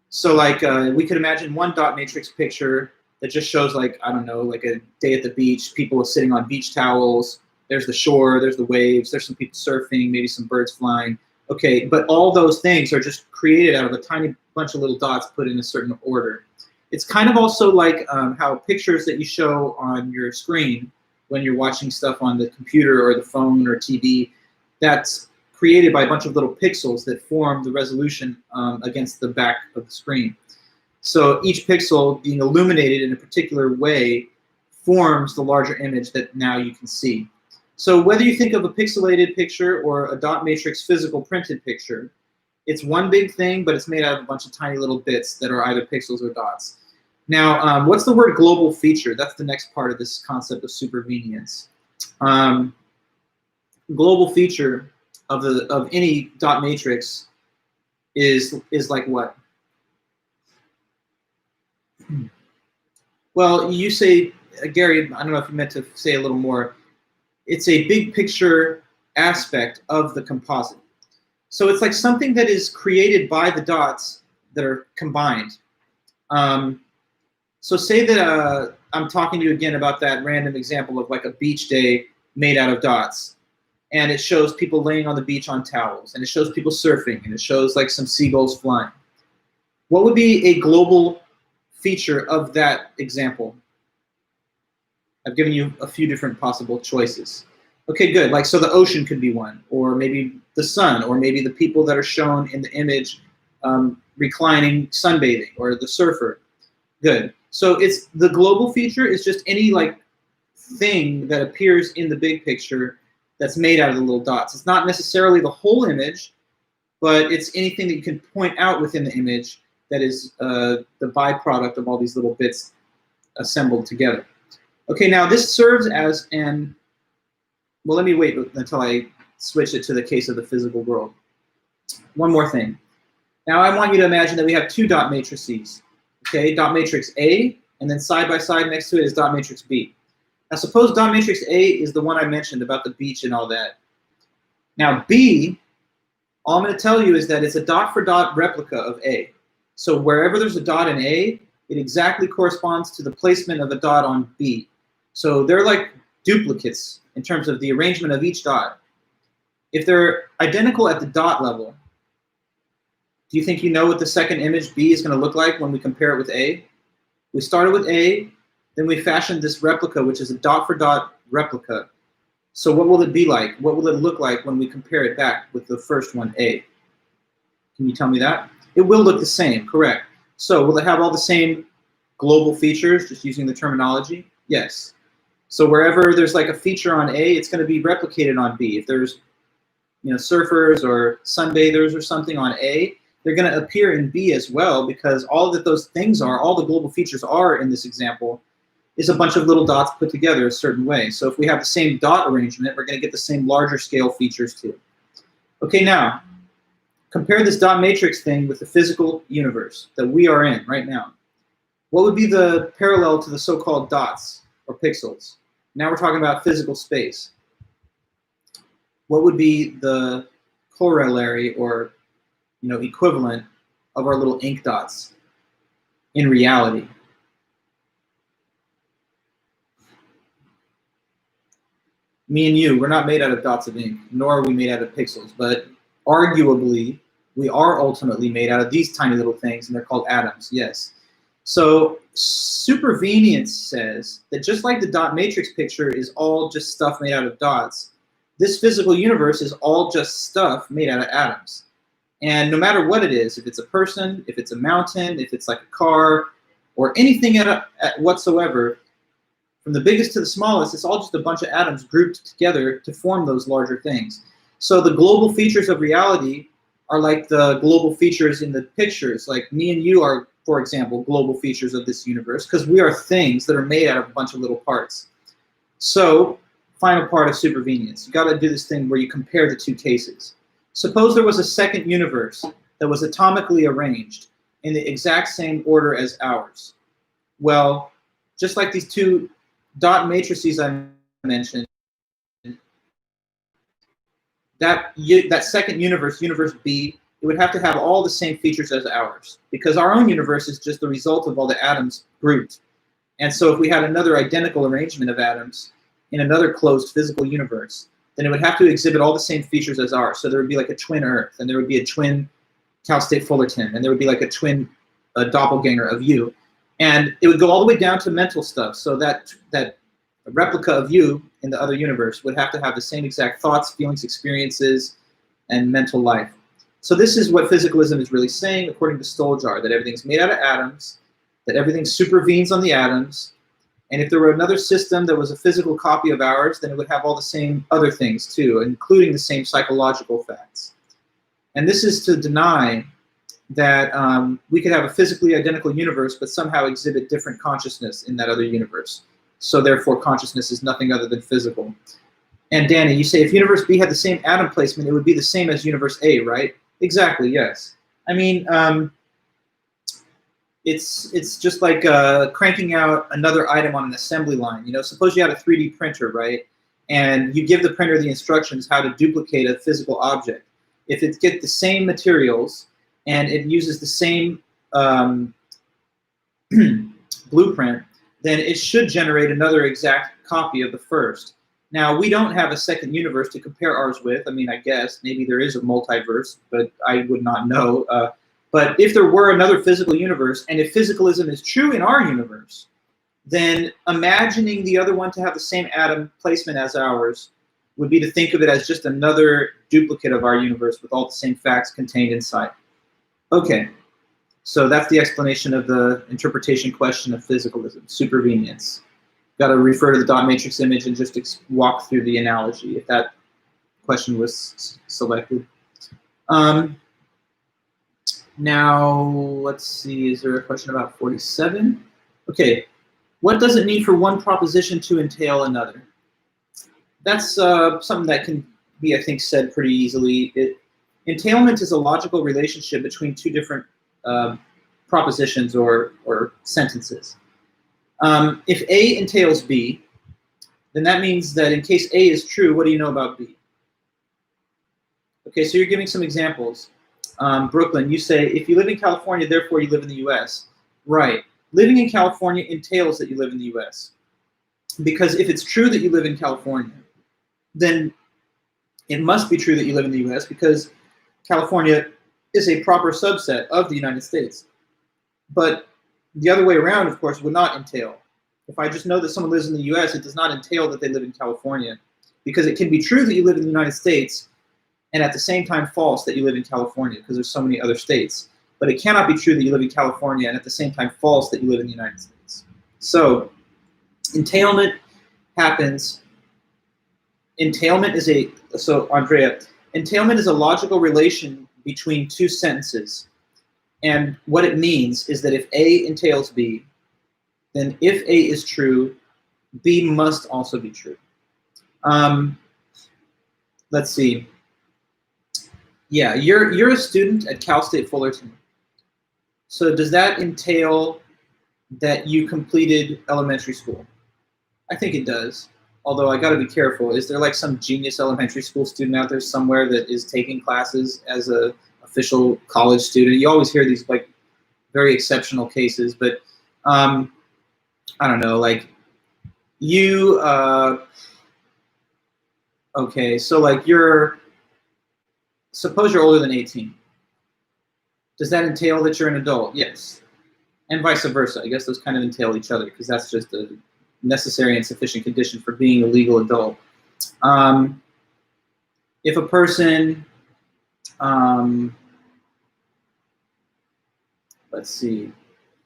So like we could imagine one dot matrix picture that just shows like, I don't know, like a day at the beach, people are sitting on beach towels, there's the shore, there's the waves, there's some people surfing, maybe some birds flying. Okay, but all those things are just created out of a tiny bunch of little dots put in a certain order. It's kind of also like how pictures that you show on your screen when you're watching stuff on the computer or the phone or TV, that's created by a bunch of little pixels that form the resolution against the back of the screen. So each pixel being illuminated in a particular way forms the larger image that now you can see. So whether you think of a pixelated picture or a dot matrix physical printed picture, it's one big thing, but it's made out of a bunch of tiny little bits that are either pixels or dots. Now, what's the word global feature? That's the next part of this concept of supervenience. Global feature of any dot matrix is like what? Well, you say, Gary, I don't know if you meant to say a little more. It's a big picture aspect of the composite. So it's like something that is created by the dots that are combined. So say that I'm talking to you again about that random example of like a beach day made out of dots. And it shows people laying on the beach on towels, and it shows people surfing, and it shows like some seagulls flying. What would be a global feature of that example? I've given you a few different possible choices. Okay, good. Like, so the ocean could be one, or maybe the sun, or maybe the people that are shown in the image reclining, sunbathing, or the surfer. Good. So it's the global feature is just any like thing that appears in the big picture that's made out of the little dots. It's not necessarily the whole image, but it's anything that you can point out within the image that is the byproduct of all these little bits assembled together. Okay, now this serves as an, well, let me wait until I switch it to the case of the physical world. One more thing. Now I want you to imagine that we have two dot matrices. Okay, dot matrix A, and then side by side next to it is dot matrix B. Now suppose dot matrix A is the one I mentioned about the beach and all that. Now B, all I'm going to tell you is that it's a dot for dot replica of A. So wherever there's a dot in A, it exactly corresponds to the placement of a dot on B. So they're like duplicates in terms of the arrangement of each dot. If they're identical at the dot level, do you think you know what the second image B is going to look like when we compare it with A? We started with A, then we fashioned this replica, which is a dot for dot replica. So what will it be like? What will it look like when we compare it back with the first one, A? Can you tell me that? It will look the same, correct. So will it have all the same global features, just using the terminology? Yes. So wherever there's like a feature on A, it's going to be replicated on B. If there's, you know, surfers or sunbathers or something on A, they're going to appear in B as well, because all that those things are, all the global features are in this example, is a bunch of little dots put together a certain way. So if we have the same dot arrangement, we're going to get the same larger scale features too. Okay, now, compare this dot matrix thing with the physical universe that we are in right now. What would be the parallel to the so-called dots or pixels? Now we're talking about physical space. What would be the corollary or, you know, equivalent of our little ink dots in reality? Me and you, we're not made out of dots of ink, nor are we made out of pixels, but arguably, we are ultimately made out of these tiny little things, and they're called atoms, yes. So supervenience says that just like the dot matrix picture is all just stuff made out of dots, this physical universe is all just stuff made out of atoms. And no matter what it is, if it's a person, if it's a mountain, if it's like a car, or anything whatsoever, from the biggest to the smallest, it's all just a bunch of atoms grouped together to form those larger things. So the global features of reality are like the global features in the pictures. Like me and you are, for example, global features of this universe, because we are things that are made out of a bunch of little parts. So, final part of supervenience. You got to do this thing where you compare the two cases. Suppose there was a second universe that was atomically arranged in the exact same order as ours. Well, just like these two dot matrices I mentioned, that second universe, universe B, it would have to have all the same features as ours, because our own universe is just the result of all the atoms grouped. And so if we had another identical arrangement of atoms in another closed physical universe, then it would have to exhibit all the same features as ours. So there would be like a twin Earth, and there would be a twin Cal State Fullerton, and there would be like a twin doppelganger of you. And it would go all the way down to mental stuff. So that replica of you in the other universe would have to have the same exact thoughts, feelings, experiences, and mental life. So this is what physicalism is really saying, according to Stoljar, that everything's made out of atoms, that everything supervenes on the atoms, and if there were another system that was a physical copy of ours, then it would have all the same other things too, including the same psychological facts. And this is to deny that we could have a physically identical universe, but somehow exhibit different consciousness in that other universe. So therefore, consciousness is nothing other than physical. And Danny, you say if universe B had the same atom placement, it would be the same as universe A, right? Exactly, yes. I mean, it's just like cranking out another item on an assembly line. You know, suppose you had a 3D printer, right? And you give the printer the instructions how to duplicate a physical object. If it gets the same materials and it uses the same blueprint, then it should generate another exact copy of the first. Now, we don't have a second universe to compare ours with. I mean, I guess maybe there is a multiverse, but I would not know. But if there were another physical universe, and if physicalism is true in our universe, then imagining the other one to have the same atom placement as ours would be to think of it as just another duplicate of our universe with all the same facts contained inside. Okay, so that's the explanation of the interpretation question of physicalism, supervenience. Got to refer to the dot matrix image and just walk through the analogy if that question was selected. Now, let's see, is there a question about 47? Okay, what does it mean for one proposition to entail another? That's something that can be, I think, said pretty easily. Entailment is a logical relationship between two different propositions or sentences. If A entails B, then that means that in case A is true, what do you know about B? Okay, so you're giving some examples. Brooklyn, you say, if you live in California, therefore you live in the US. Right. Living in California entails that you live in the US. Because if it's true that you live in California, then it must be true that you live in the US because California is a proper subset of the United States. But the other way around, of course, would not entail. If I just know that someone lives in the US, it does not entail that they live in California. Because it can be true that you live in the United States and at the same time false that you live in California because there's so many other states. But it cannot be true that you live in California and at the same time false that you live in the United States. So entailment happens. Entailment is entailment is a logical relation between two sentences. And what it means is that if A entails B, then if A is true, B must also be true. Let's see. Yeah, you're a student at Cal State Fullerton. So does that entail that you completed elementary school? I think it does. Although I got to be careful. Is there like some genius elementary school student out there somewhere that is taking classes as a official college student? You always hear these like very exceptional cases, but I don't know. Like you, okay, so like suppose you're older than 18. Does that entail that you're an adult? Yes, and vice versa. I guess those kind of entail each other because that's just a necessary and sufficient condition for being a legal adult. If a person, let's see,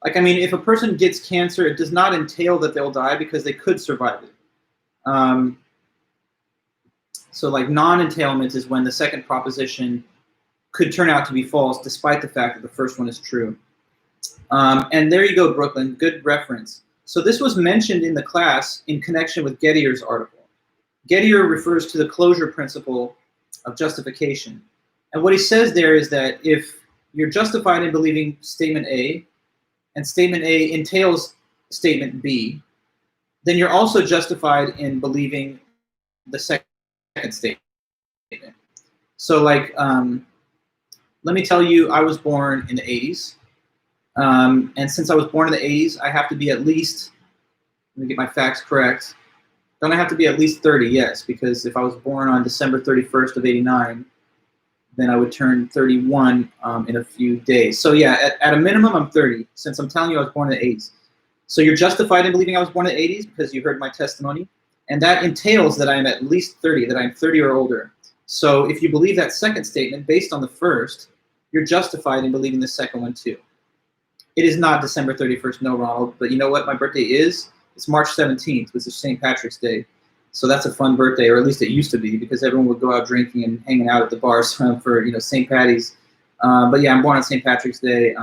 like, I mean, if a person gets cancer, it does not entail that they'll die because they could survive it. So like non-entailment is when the second proposition could turn out to be false despite the fact that the first one is true. And there you go, Brooklyn, good reference. So this was mentioned in the class in connection with Gettier's article. Gettier refers to the closure principle of justification. And what he says there is that if you're justified in believing statement A, and statement A entails statement B, then you're also justified in believing the second statement. So like, let me tell you, I was born in the 80s. And since I was born in the 80s, I have to be at least, let me get my facts correct. Don't I have to be at least 30? Yes, because if I was born on December 31st of 89, then I would turn 31 in a few days. So yeah, at a minimum, I'm 30, since I'm telling you I was born in the 80s. So you're justified in believing I was born in the 80s because you heard my testimony. And that entails that I am at least 30, that I'm 30 or older. So if you believe that second statement based on the first, you're justified in believing the second one too. It is not December 31st, no, Ronald, but you know what my birthday is? It's March 17th, which is St. Patrick's Day. So that's a fun birthday, or at least it used to be, because everyone would go out drinking and hanging out at the bars for St. Patty's. But yeah, I'm born on St. Patrick's Day.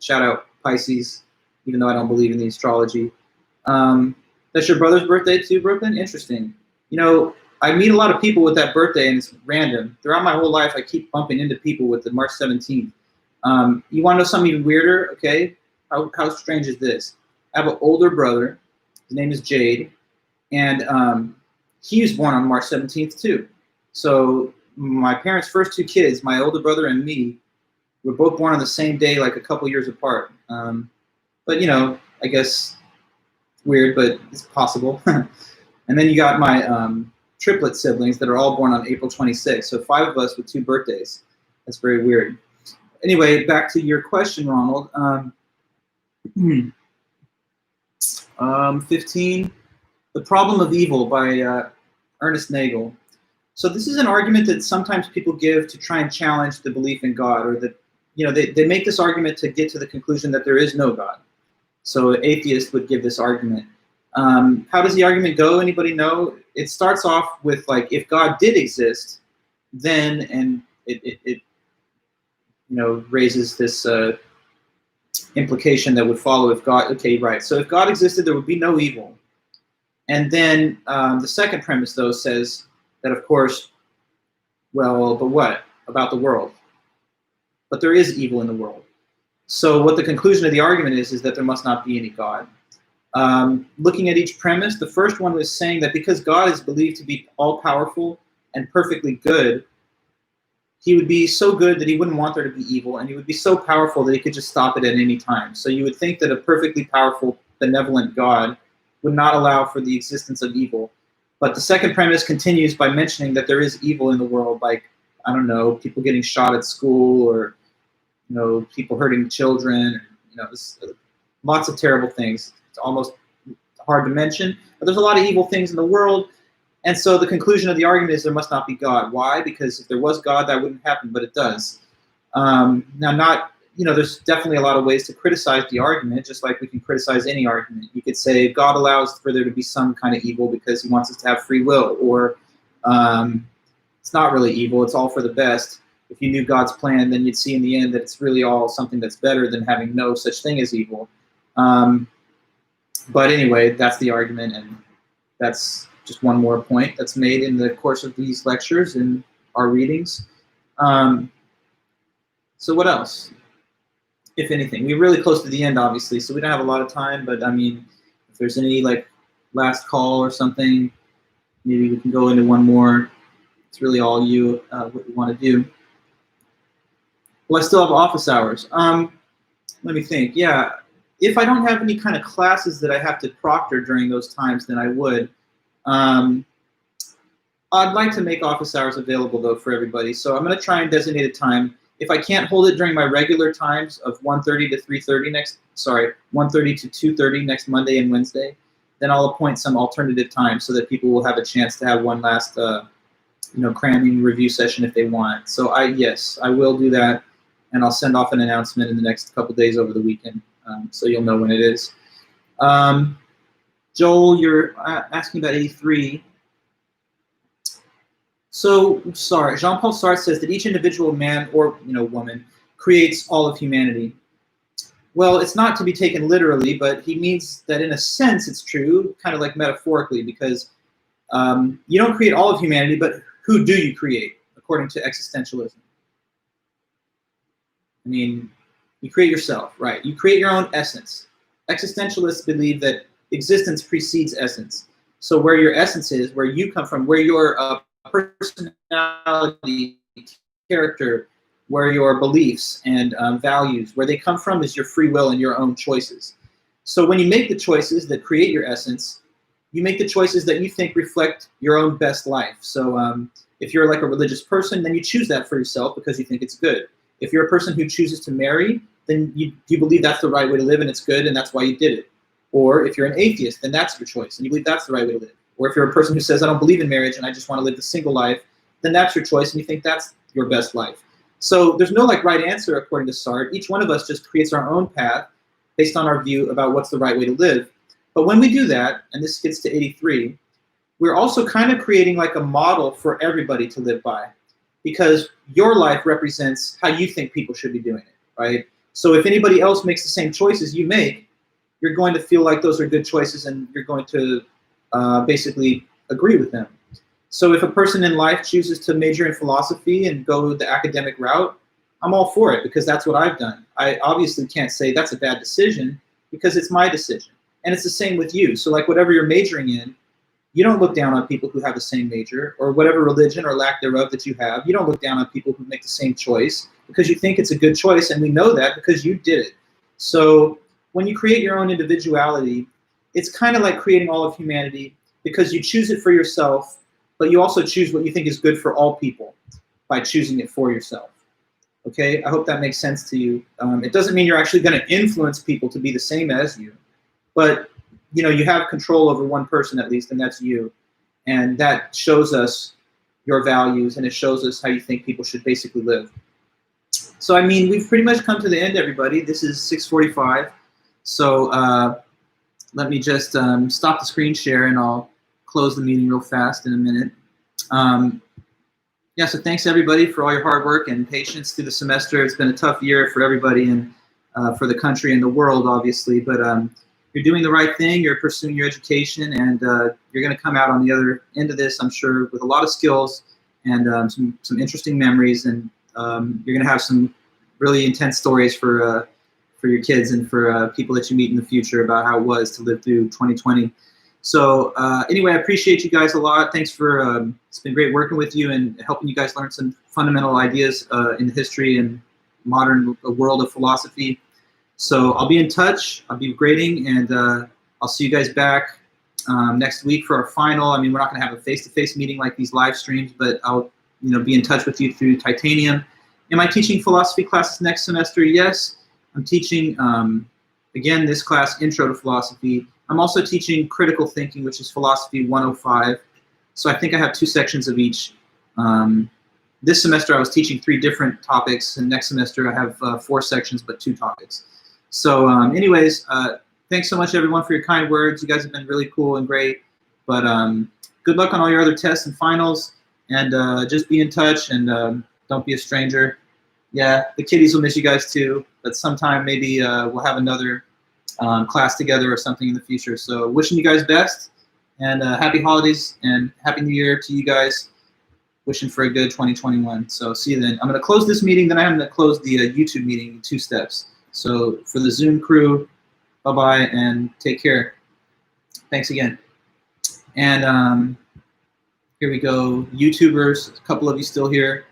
Shout out Pisces, even though I don't believe in the astrology. That's your brother's birthday too, Brooklyn? Interesting. You know, I meet a lot of people with that birthday, and it's random. Throughout my whole life, I keep bumping into people with the March 17th. You want to know something even weirder? Okay, how strange is this? I have an older brother. His name is Jade, and he was born on March 17th too. So my parents' first two kids, my older brother and me, were both born on the same day, like a couple years apart. But you know, I guess weird, but it's possible. And then you got my triplet siblings that are all born on April 26th. So 5 of us with 2 birthdays. That's very weird. Anyway, back to your question, Ronald. 15, The Problem of Evil by Ernest Nagel. So this is an argument that sometimes people give to try and challenge the belief in God, or that, you know, they make this argument to get to the conclusion that there is no God. So an atheist would give this argument. How does the argument go? Anybody know? It starts off with like, if God did exist, then, and it you know, raises this implication that would follow if God, okay, right. So if God existed, there would be no evil. And then the second premise, though, says that, of course, well, but what? about the world. But there is evil in the world. So what the conclusion of the argument is that there must not be any God. Looking at each premise, the first one was saying that because God is believed to be all-powerful and perfectly good, he would be so good that he wouldn't want there to be evil, and he would be so powerful that he could just stop it at any time. So you would think that a perfectly powerful, benevolent God would not allow for the existence of evil. But the second premise continues by mentioning that there is evil in the world, like, I don't know, people getting shot at school, or people hurting children, lots of terrible things. It's almost hard to mention, but there's a lot of evil things in the world. And so the conclusion of the argument is there must not be God. Why? Because if there was God, that wouldn't happen, but it does. There's definitely a lot of ways to criticize the argument, just like we can criticize any argument. You could say God allows for there to be some kind of evil because he wants us to have free will, or it's not really evil, it's all for the best. If you knew God's plan, then you'd see in the end that it's really all something that's better than having no such thing as evil. But anyway, that's the argument, and that's just one more point that's made in the course of these lectures and our readings. So what else, if anything? We're really close to the end, obviously, so we don't have a lot of time, but I mean, if there's any last call or something, maybe we can go into one more. It's really all you, what you want to do. Well, I still have office hours. Let me think. Yeah, if I don't have any kind of classes that I have to proctor during those times, then I would. I'd like to make office hours available, though, for everybody. So I'm going to try and designate a time. If I can't hold it during my regular times of 1:30 to 3:30 1:30 to 2:30 next Monday and Wednesday, then I'll appoint some alternative time so that people will have a chance to have one last, cramming review session if they want. So yes, I will do that, and I'll send off an announcement in the next couple days over the weekend, so you'll know when it is. Joel, you're asking about 83. So, sorry, Jean-Paul Sartre says that each individual man or woman creates all of humanity. Well, it's not to be taken literally, but he means that in a sense it's true, kind of like metaphorically, because you don't create all of humanity, but who do you create, according to existentialism? I mean, you create yourself, right? You create your own essence. Existentialists believe that existence precedes essence. So where your essence is, where you come from, where your personality, character, where your beliefs and values, where they come from is your free will and your own choices. So when you make the choices that create your essence, you make the choices that you think reflect your own best life. So if you're like a religious person, then you choose that for yourself because you think it's good. If you're a person who chooses to marry, then you believe that's the right way to live and it's good and that's why you did it. Or if you're an atheist, then that's your choice and you believe that's the right way to live. Or if you're a person who says, I don't believe in marriage and I just want to live the single life, then that's your choice and you think that's your best life. So there's no right answer according to Sartre. Each one of us just creates our own path based on our view about what's the right way to live. But when we do that, and this gets to 83, we're also kind of creating like a model for everybody to live by, because your life represents how you think people should be doing it, right? So if anybody else makes the same choices you make, you're going to feel like those are good choices and you're going to basically agree with them. So if a person in life chooses to major in philosophy and go the academic route, I'm all for it because that's what I've done. I obviously can't say that's a bad decision because it's my decision. And it's the same with you. So like whatever you're majoring in, you don't look down on people who have the same major, or whatever religion or lack thereof that you have. You don't look down on people who make the same choice because you think it's a good choice, and we know that because you did it. So when you create your own individuality, it's kind of like creating all of humanity because you choose it for yourself, but you also choose what you think is good for all people by choosing it for yourself. Okay, I hope that makes sense to you. It doesn't mean you're actually going to influence people to be the same as you, but you have control over one person at least, and that's you. And that shows us your values, and it shows us how you think people should basically live. So, I mean, we've pretty much come to the end, everybody. This is 6:45. So let me just stop the screen share, and I'll close the meeting real fast in a minute. Yeah, so thanks, everybody, for all your hard work and patience through the semester. It's been a tough year for everybody and for the country and the world, obviously. But you're doing the right thing. You're pursuing your education, and you're going to come out on the other end of this, I'm sure, with a lot of skills and some interesting memories. And you're going to have some really intense stories for your kids and for people that you meet in the future about how it was to live through 2020. So anyway, I appreciate you guys a lot. Thanks for, it's been great working with you and helping you guys learn some fundamental ideas in the history and modern world of philosophy. So I'll be in touch. I'll be grading, and I'll see you guys back next week for our final. I mean, we're not going to have a face-to-face meeting like these live streams, but I'll be in touch with you through Titanium. Am I teaching philosophy classes next semester? Yes. I'm teaching, again, this class, Intro to Philosophy. I'm also teaching Critical Thinking, which is Philosophy 105. So I think I have 2 sections of each. This semester I was teaching 3 different topics, and next semester I have 4 sections but 2 topics. So anyways, thanks so much everyone for your kind words. You guys have been really cool and great. But good luck on all your other tests and finals, and just be in touch, and don't be a stranger. Yeah, the kiddies will miss you guys too, but sometime maybe we'll have another class together or something in the future. So wishing you guys best, and happy holidays and happy new year to you guys. Wishing for a good 2021. So see you then. I'm going to close this meeting, then I'm going to close the YouTube meeting in 2 steps. So for the Zoom crew, bye-bye and take care. Thanks again. And here we go, YouTubers, a couple of you still here.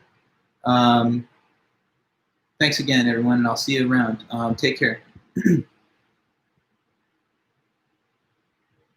Thanks again, everyone, and I'll see you around. Take care.